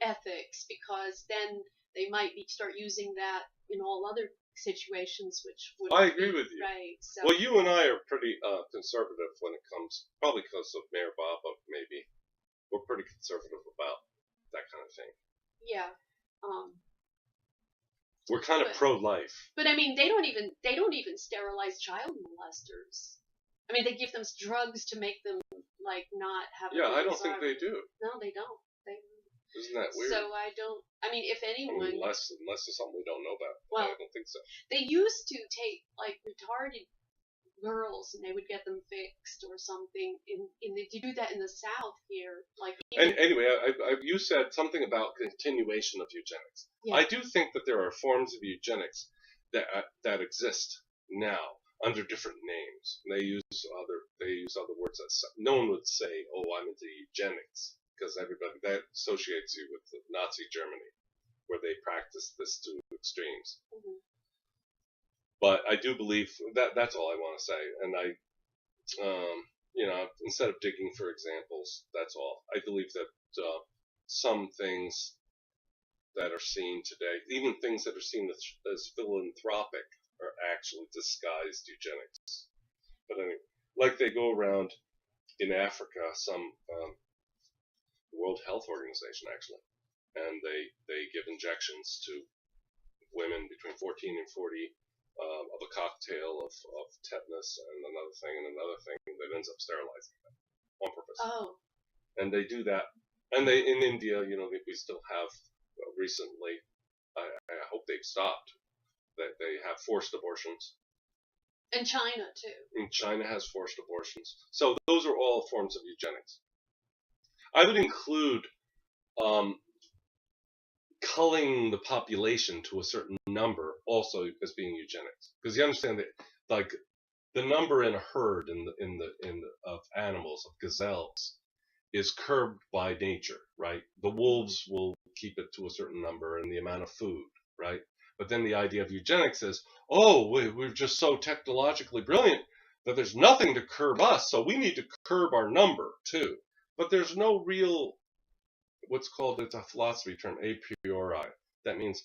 ethics, because then they might start using that in all other situations, which would. I agree with you. Right. So. Well, you and I are pretty conservative when it comes, probably because of Mayor Baba, maybe. We're pretty conservative about that kind of thing. Yeah. We're kind of pro-life. But I mean, they don't even sterilize child molesters. I mean, they give them drugs to make them not have. Yeah, I don't think they do. No, they don't. Isn't that weird? So I mean, if anyone. Unless it's something we don't know about. Well, I don't think so. They used to take retarded girls and they would get them fixed or something. They do that in the South here. Anyway, you said something about continuation of eugenics. Yeah. I do think that there are forms of eugenics that exist now under different names. And they use other words that no one would say, "Oh, I'm into eugenics," because everybody that associates you with the Nazi Germany, where they practice this to extremes. Mm-hmm. But I do believe that's all I want to say. And instead of digging for examples, that's all. I believe that some things that are seen today, even things that are seen as philanthropic, are actually disguised eugenics. But anyway, they go around in Africa, some World Health Organization actually, and they give injections to women between 14 and 40 of a cocktail of tetanus and another thing that ends up sterilizing them on purpose. Oh. And they do that, and in India, we still have recently. I hope they've stopped. That they have forced abortions. In China too. And China has forced abortions. So those are all forms of eugenics. I would include culling the population to a certain number also as being eugenics, because you understand that, like, the number in a herd of animals, of gazelles, is curbed by nature, right? The wolves will keep it to a certain number and the amount of food, right? But then the idea of eugenics is, oh, we're just so technologically brilliant that there's nothing to curb us, so we need to curb our number too. But there's no real, what's called, it's a philosophy term, a priori. That means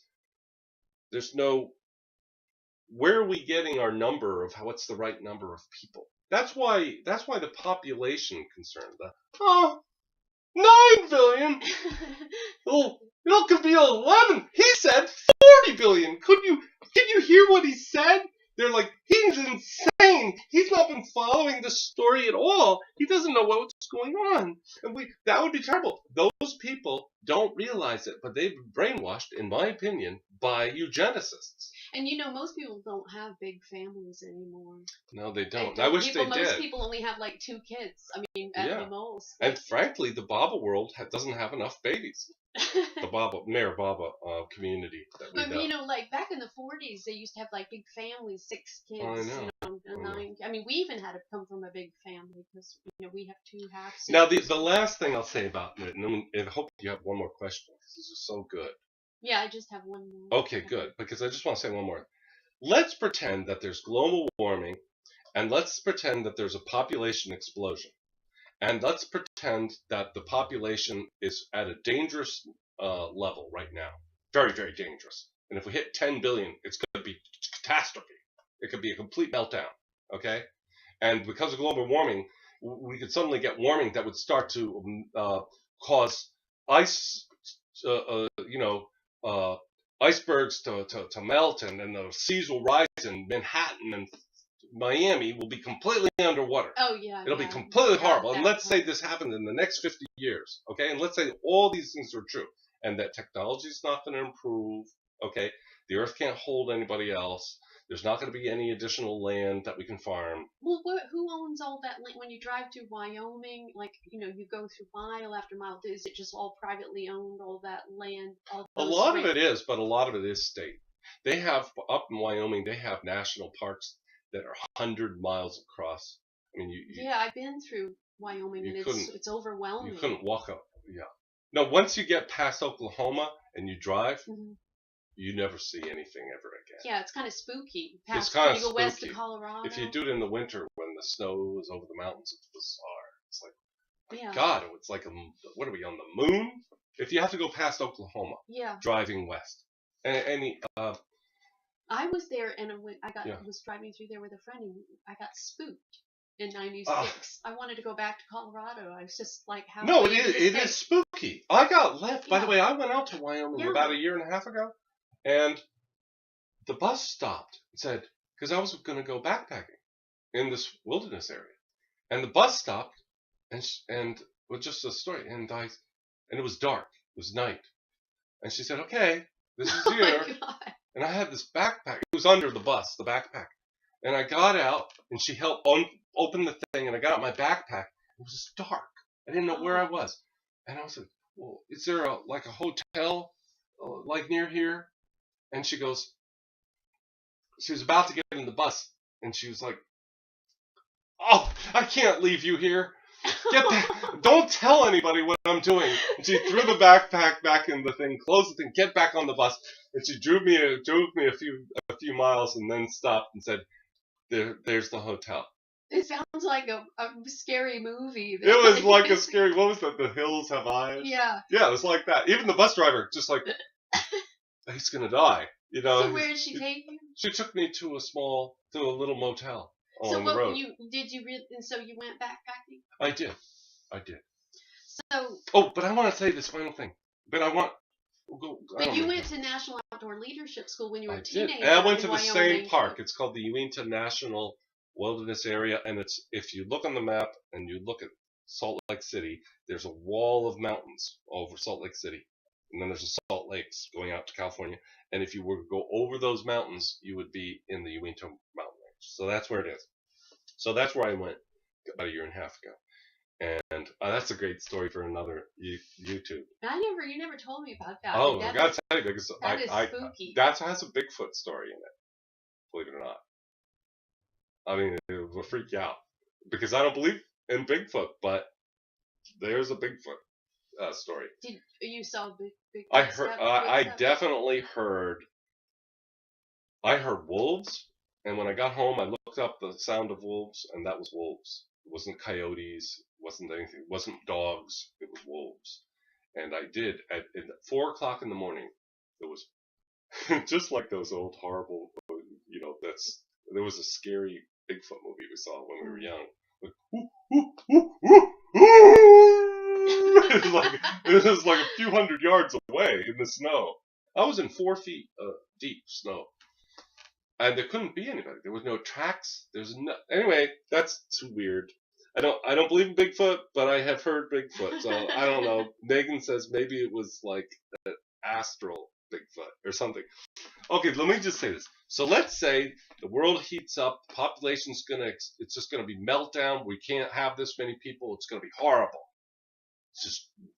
there's no, where are we getting our number of what's the right number of people? That's why the population concern, oh, 9 billion. Oh, it could be 11. He said 40 billion. Can you hear what he said? They're like, he's insane. He's not been following the story at all. He doesn't know what's going on. And that would be terrible. Those people don't realize it, but they've been brainwashed, in my opinion, by eugenicists. And most people don't have big families anymore. No, they don't. I wish they did. Most people only have like 2 kids. I mean, at the most. And frankly, the Baba world doesn't have enough babies. The Mayor Baba community. But like back in the 40s, they used to have like big families, 6 kids. I know. 9. I mean, we even had to come from a big family because we have 2 half sisters. Now, the last thing I'll say about it, and I hope you have one more question because this is so good. Yeah, I just have one more. Okay, good, because I just want to say one more. Let's pretend that there's global warming, and let's pretend that there's a population explosion. And let's pretend that the population is at a dangerous level right now. Very, very dangerous. And if we hit 10 billion, it's going to be catastrophe. It could be a complete meltdown, okay? And because of global warming, we could suddenly get warming that would start to cause ice, icebergs to melt, and then the seas will rise, and Manhattan and Miami will be completely underwater. Oh, yeah. It'll be completely horrible. And let's say this happens in the next 50 years, okay? And let's say all these things are true, and that technology is not going to improve, okay? The Earth can't hold anybody else. There's not going to be any additional land that we can farm. Well, who owns all that land? When you drive through Wyoming, like, you go through mile after mile. Is it just all privately owned, all that land? A lot of it is, but a lot of it is state. They have, up in Wyoming, they have national parks that are 100 miles across. I mean, yeah, I've been through Wyoming, and it's overwhelming. You couldn't walk up. Yeah. No, once you get past Oklahoma and you drive, you never see anything ever again. Yeah, it's kind of spooky. It's kind of spooky. You go west to Colorado. If you do it in the winter when the snow is over the mountains, it's bizarre. It's like, my God, it's like what are we, on the moon? If you have to go past Oklahoma, driving west, I was there, and was driving through there with a friend, and I got spooked in '96. I wanted to go back to Colorado. I was just like, how? No, it is spooky. I got left. By the way, I went out to Wyoming about a year and a half ago, and the bus stopped and said, because I was going to go backpacking in this wilderness area, and the bus stopped, and was just a story, and it was dark. It was night, and she said, "Okay, this is here." And I had this backpack. It was under the bus, the backpack. And I got out, and she helped open the thing, and I got out my backpack. It was just dark. I didn't know where I was. And I was like, well, is there a hotel like near here? And she was about to get in the bus, and she was like, oh, I can't leave you here. Get back. Don't tell anybody what I'm doing. And she threw the backpack back in the thing, closed the thing, get back on the bus. And she drove me a few miles, and then stopped and said, there's the hotel. It sounds like a scary movie. It was like a scary, what was that, The Hills Have Eyes? Yeah. Yeah, it was like that. Even the bus driver, just like, he's going to die. So where did she take you? She took me to a little motel on the road. So you went backpacking? I did. So. Oh, but I want to say this final thing. But you went to National Outdoor Leadership School when you were a teenager. And I went to the same park. It's called the Uinta National Wilderness Area, and if you look on the map and you look at Salt Lake City, there's a wall of mountains over Salt Lake City, and then there's the Salt Lakes going out to California. And if you were to go over those mountains, you would be in the Uinta Mountain Range. So that's where it is. So that's where I went about a year and a half ago. And that's a great story for another YouTube. You never told me about that. Oh, I gotta tell you, because that is spooky. That has a Bigfoot story in it, believe it or not. I mean, it will freak you out, because I don't believe in Bigfoot, but there's a Bigfoot story. Did you saw Bigfoot? I heard. I definitely heard. I heard wolves, and when I got home, I looked up the sound of wolves, and that was wolves. It wasn't coyotes. It wasn't anything. It wasn't dogs. It was wolves. And I did at 4 o'clock in the morning. It was just like those old horrible. There was a scary Bigfoot movie we saw when we were young. It was like a few hundred yards away in the snow. I was in 4 feet deep snow, and there couldn't be anybody. There was no tracks. Anyway. That's too weird. I don't believe in Bigfoot, but I have heard Bigfoot, so I don't know. Megan says maybe it was like an astral Bigfoot or something. Okay, let me just say this. So let's say the world heats up, the population's it's just gonna be meltdown. We can't have this many people. It's gonna be horrible.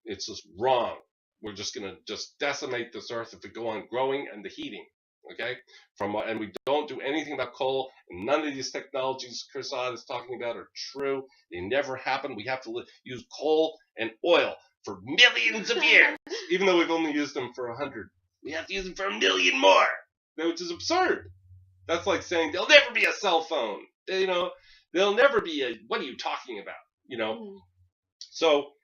It's just wrong. We're just gonna decimate this earth if we go on growing and the heating. Okay, and we don't do anything about coal. And none of these technologies Chris Odd is talking about are true. They never happen. We have to use coal and oil for millions of years, even though we've only used them for 100. We have to use them for 1,000,000 more, which is absurd. That's like saying there'll never be a cell phone. There'll never be a. What are you talking about? So,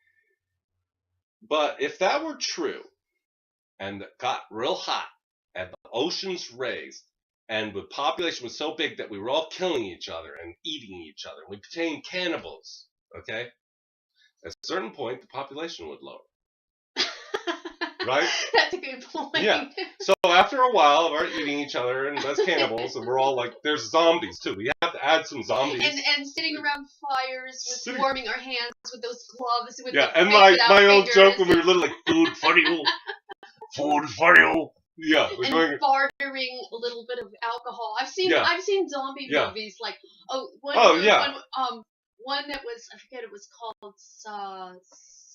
but if that were true, and it got real hot, and the oceans raised, and the population was so big that we were all killing each other and eating each other, we became cannibals, okay? At a certain point, the population would lower. Right? That's a good point. Yeah. So after a while of our eating each other and as cannibals, and we're all like, there's zombies too. We have to add some zombies. And sitting around fires with warming our hands with those gloves with and my old joke when we were little, like, food for you. Food for you. Yeah, and bartering a little bit of alcohol. I've seen zombie movies like one that was, I forget, it was called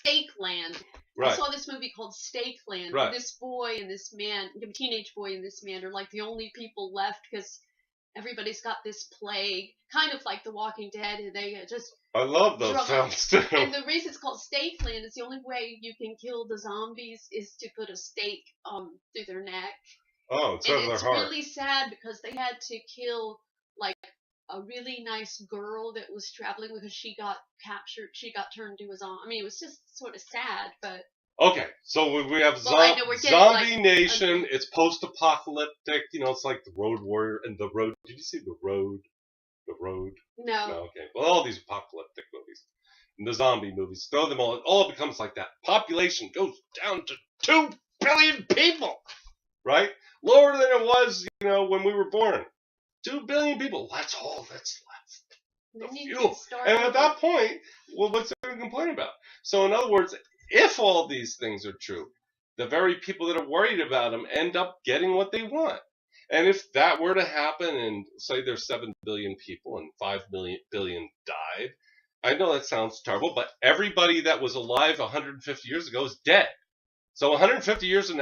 Stakeland. Right. I saw this movie called Stakeland. Right. This boy and this man, the teenage boy and this man, are like the only people left because everybody's got this plague, kind of like The Walking Dead. And they just I love those films too. And the reason it's called Stakeland is the only way you can kill the zombies is to put a stake through their neck. Oh, it's over their heart. It's really sad because they had to kill like a really nice girl that was traveling because she got captured. She got turned into a zombie. I mean, it was just sort of sad, but. Okay, so we have Zombie Nation. It's post-apocalyptic. It's like the Road Warrior and the Road. Did you see the Road? The Road? No. Okay. Well, all these apocalyptic movies, and the zombie movies, throw them all. It all becomes like that. Population goes down to 2 billion people, right? Lower than it was, when we were born. 2 billion people. That's all that's left. The fuel. And at that point, well, what's there to complain about? So, in other words, if all these things are true, the very people that are worried about them end up getting what they want. And if that were to happen, and say there's 7 billion people and 5 billion died, I know that sounds terrible, but everybody that was alive 150 years ago is dead. So 150 years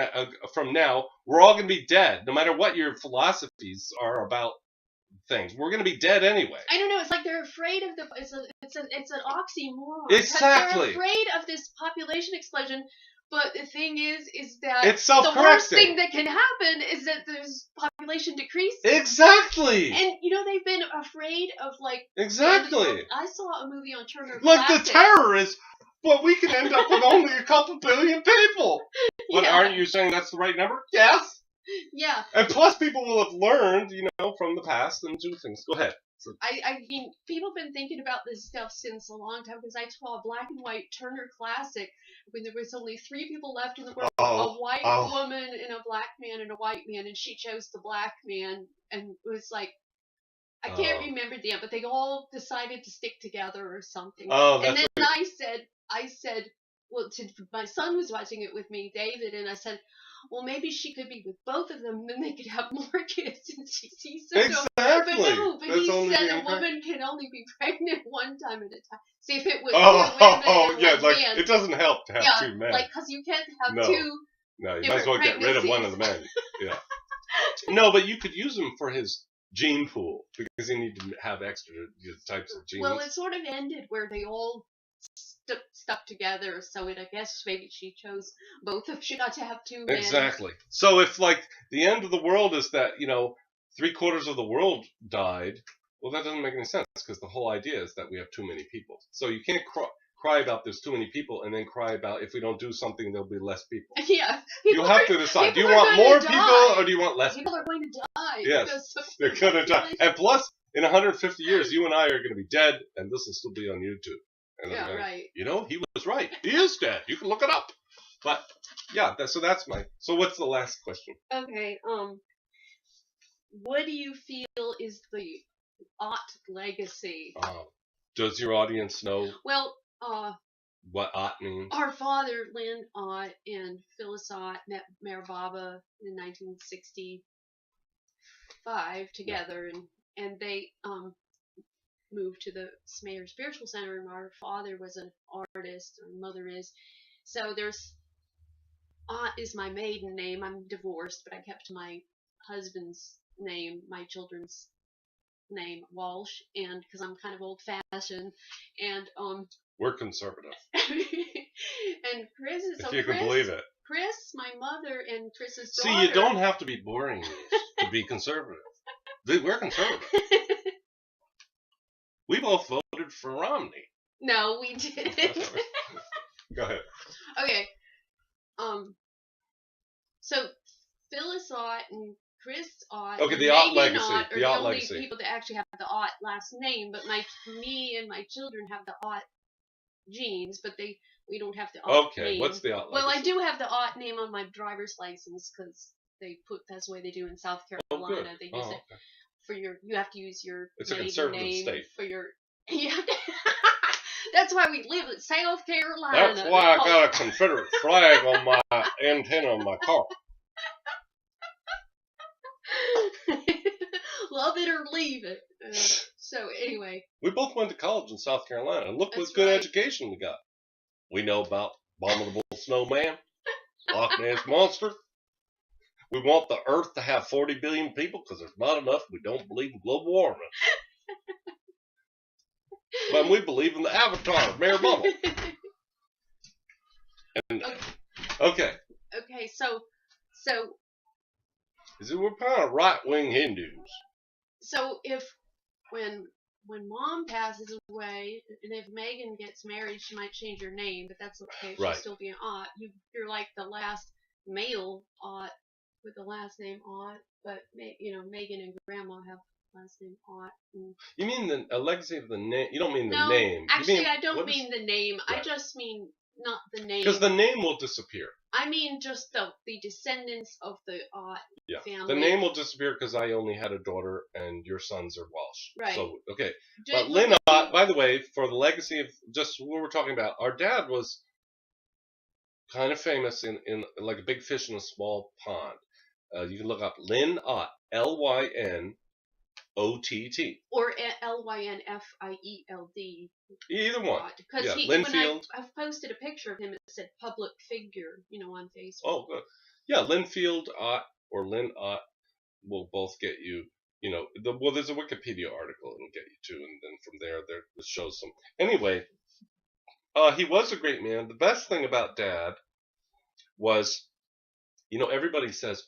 from now, we're all going to be dead, no matter what your philosophies are about things. We're going to be dead anyway. I don't know. It's like they're afraid of it's an oxymoron. Exactly. They're afraid of this population explosion. But the thing is that it's self-correcting. The worst thing that can happen is that there's population decrease. Exactly. And they've been afraid of Exactly. I saw a movie on Turner Like Classic. The terror is, well, we can end up with only a couple billion people. But aren't you saying that's the right number? Yes. Yeah. And plus, people will have learned, from the past and do things. Go ahead. I mean, people have been thinking about this stuff since a long time because I saw a black and white Turner Classic when there was only 3 people left in the world, a white woman and a black man and a white man, and she chose the black man, and it was like, I can't remember the end, but they all decided to stick together or something. And then I said, well, my son was watching it with me, David, and I said, well, maybe she could be with both of them, and then they could have more kids. And he said, Exactly. but no, but That's he only said being a woman can only be pregnant one time at a time. See, if it was Oh, two women and yeah, one like man, it doesn't help to have yeah, two men. like because you can't have No. two. No, you might as well get rid of one of the men. Yeah. No, but you could use him for his gene pool because you need to have extra types of genes. Well, it sort of ended where they all stuck together. So I guess maybe she chose both. If she got to have two men. Exactly. So if like the end of the world is that 3/4 of the world died, well, that doesn't make any sense because the whole idea is that we have too many people. So you can't cry about there's too many people and then cry about if we don't do something there'll be less people. Yeah. You have to decide. Do you want more people or do you want less people? People are going to die. Yes, they're going to die. And plus, in 150 years, you and I are going to be dead, and this will still be on YouTube. And yeah, right. He was right. He is dead. You can look it up. But yeah, so that's So what's the last question? Okay. What do you feel is the Ott legacy? Does your audience know? Well, what Ott means? Our father, Lynn Ott, and Phyllis Ott met Mayor Baba in 1965 together, and they moved to the Mayor Spiritual Center. And our father was an artist, our mother is. So there's Ott is my maiden name. I'm divorced, but I kept my husband's name, my children's name, Walsh, and because I'm kind of old-fashioned, and we're conservative. And Chris is if you can believe it. Chris, my mother, and Chris's daughter. See, you don't have to be boring to be conservative. We're conservative. We both voted for Romney. No, we didn't. Go ahead. Okay. So Phyllis Ott and Chris Ott. Okay, the Megan Ott legacy. Ott are the Ott only legacy. People that actually have the Ott last name, but me and my children have the Ott genes, but we don't have the Ott name. What's the Ott legacy? Well, I do have the Ott name on my driver's license because that's the way they do in South Carolina. Good. They use it for you have to use your it's a maiden conservative name state. for your. That's why we live in South Carolina. That's why I got a Confederate flag on my antenna on my car. Love it or leave it. So anyway, we both went to college in South Carolina, and look what good education we got. We know about Abominable Snowman, Loch Ness Monster. We want the Earth to have 40 billion people because there's not enough. We don't believe in global warming. But we believe in the Avatar, Mayor Bubble. Okay. Okay, so we're kind of right-wing Hindus. So when Mom passes away, and if Megan gets married, she might change her name, but that's okay. She'll still be an Ott. You're like the last male Ott with the last name Ott, but Megan and Grandma have last name Ott. You mean a legacy of the name? You don't mean the no, name. Actually, I don't mean the name. Right. I just mean not the name. Because the name will disappear. I mean just the descendants of the Ott family. The name will disappear because I only had a daughter and your sons are Walsh. Right. So, okay. But Lynn Ott, by the way, for the legacy of just what we're talking about, our dad was kind of famous in like a big fish in a small pond. You can look up Lynn Ott, Lynott. Or Lynfield. Either one. Because Linfield. I've posted a picture of him. It said public figure, on Facebook. Oh, good. Yeah, Linfield Ott or Lynn Ott will both get you. There's a Wikipedia article it'll get you to, and then from there it shows some. Anyway, he was a great man. The best thing about Dad was, everybody says,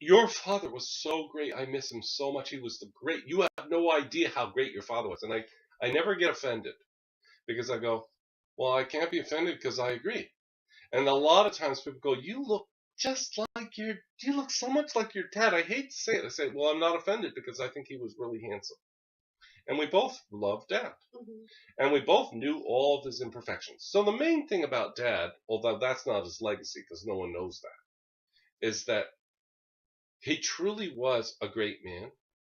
your father was so great. I miss him so much. He was you have no idea how great your father was. And I never get offended because I go, well, I can't be offended because I agree. And a lot of times people go, you look you look so much like your dad. I hate to say it. I say, well, I'm not offended because I think he was really handsome. And we both loved Dad. Mm-hmm. And we both knew all of his imperfections. So the main thing about Dad, although that's not his legacy because no one knows that, is that he truly was a great man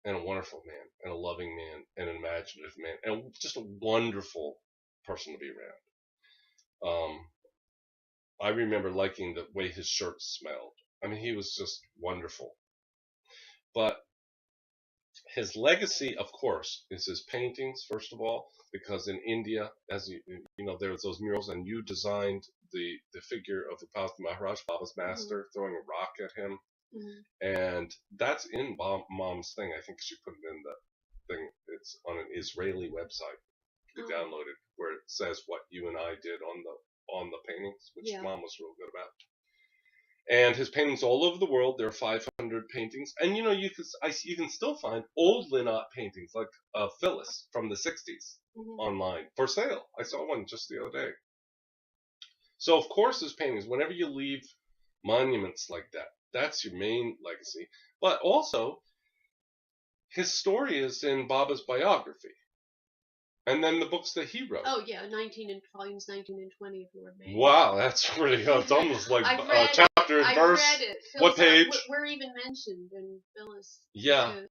and a wonderful man and a loving man and an imaginative man and just a wonderful person to be around. I remember liking the way his shirt smelled. I mean, he was just wonderful. But his legacy, of course, is his paintings, first of all, because in India, as you know, there was those murals, and you designed the figure of the Upasana Maharaj, Baba's master, throwing a rock at him. And that's in Mom's thing. I think she put it in the thing. It's on an Israeli website. You can download it, where it says what you and I did on the paintings, which Mom was real good about. And his paintings all over the world. There are 500 paintings, and you know you can still find old Linot paintings like Phyllis from the 60s online for sale. I saw one just the other day. So of course his paintings. Whenever you leave monuments like that, that's your main legacy. But also his story is in Baba's biography. And then the books that he wrote. Oh yeah, volumes 19 and 20 of Lord Mayor. Wow, that's pretty. It's almost like chapter and verse. I read it. What page? We're even mentioned in Phyllis. Yeah.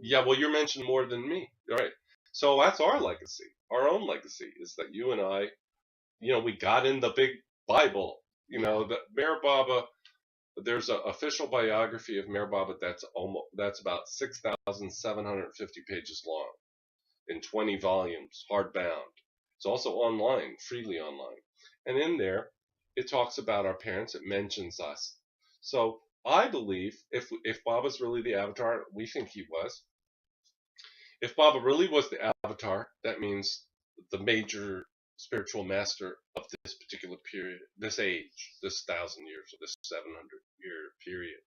Yeah. Well, you're mentioned more than me. All right. So that's our legacy. Our own legacy is that you and I, you know, we got in the big Bible. You know, that Mayor Baba. There's an official biography of Mayor Baba that's about 6,750 pages long. In 20 volumes, hardbound. It's also online, freely online. And in there, it talks about our parents. It mentions us. So I believe if Baba's really the avatar, we think he was. If Baba really was the avatar, that means the major spiritual master of this particular period, this age, this 1,000 years, or this 700-year period.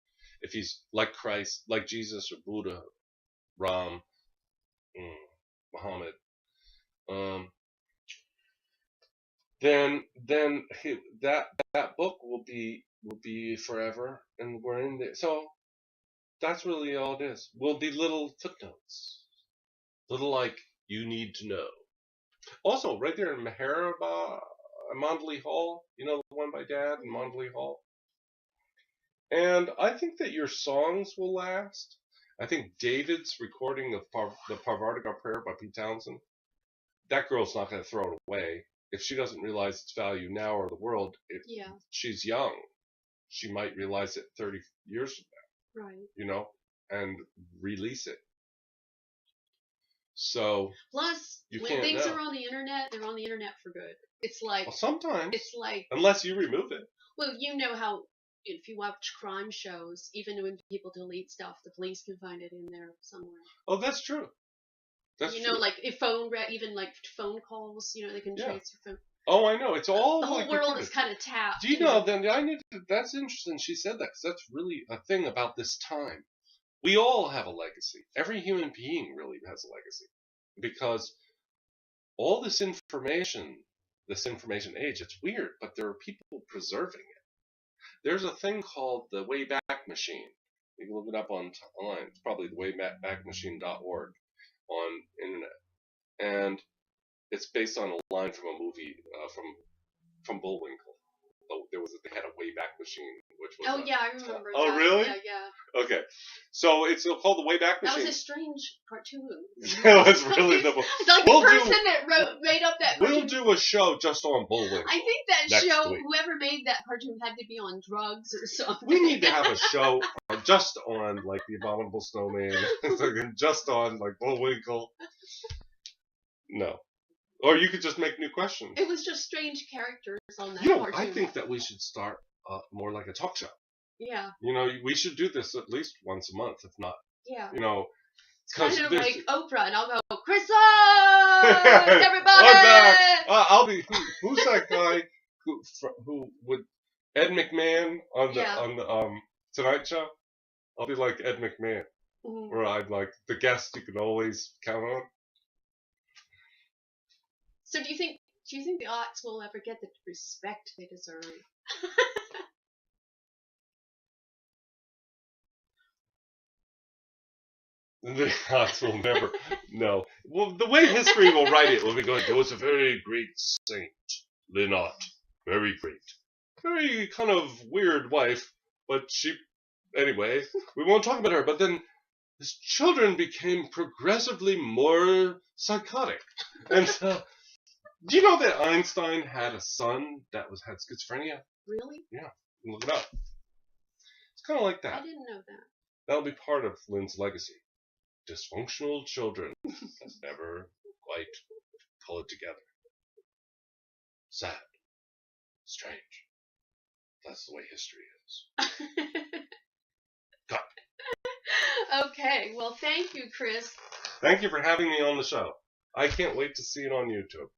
If he's like Christ, like Jesus or Buddha, Ram, Muhammad, then that book will be forever, and we're in there. So that's really all it is. Will be little footnotes, little like you need to know. Also, right there in Meheraba, Mandalay Hall, you know the one by Dad in Mandalay Hall. And I think that your songs will last. I think David's recording of the Parvartika Prayer by Pete Townsend, that girl's not going to throw it away. If she doesn't realize its value now or the world, she's young, she might realize it 30 years from now. Right. You know, and release it. So plus, when things are on the internet, they're on the internet for good. It's like sometimes it's like unless you remove it. Well, you know how if you watch crime shows, even when people delete stuff, the police can find it in there somewhere. Oh, that's true. That's you know, true. Like if even like phone calls, you know, they can trace your phone. Oh, I know. It's all the whole world is kind of tapped. Do you know? Then that's interesting. She said that because that's really a thing about this time. We all have a legacy. Every human being really has a legacy because all this information age, it's weird, but there are people preserving it. There's a thing called the Wayback Machine. You can look it up online. It's probably the waybackmachine.org on internet, and it's based on a line from a movie from Bullwinkle. They had a Wayback Machine, which was I remember. Oh, that. really? Yeah. Okay, so it's called the Wayback Machine. That was a strange cartoon. It was really the. Like the person that made up that. We'll do a show just on Bullwinkle. I think that show, whoever made that cartoon, had to be on drugs or something. We need to have a show just on like the Abominable Snowman, just on like Bullwinkle. No. Or you could just make new questions. It was just strange characters on that cartoon. I think that we should start more like a talk show. Yeah. You know, we should do this at least once a month, if not. Yeah. You know, it's kind of like Oprah, and I'll go, Christmas, everybody. I'm back. I'll be. Who's that guy who would Ed McMahon on the Tonight Show? I'll be like Ed McMahon, where I'm like the guest you can always count on. So do you think the aughts will ever get the respect they deserve? The aughts will never. No. Well, the way history will write it will be going. There was a very great saint, Linot. Very great. Very kind of weird wife, but she. Anyway, we won't talk about her. But then his children became progressively more psychotic, and. Do you know that Einstein had a son that had schizophrenia? Really? Yeah, look it up. It's kind of like I that. didn't know that. That'll be part of Lynn's legacy. Dysfunctional children that never quite pull it together. Sad. Strange. That's the way history is. Cut. Okay, well, thank you, Chris. Thank you for having me on the show. I can't wait to see it on YouTube.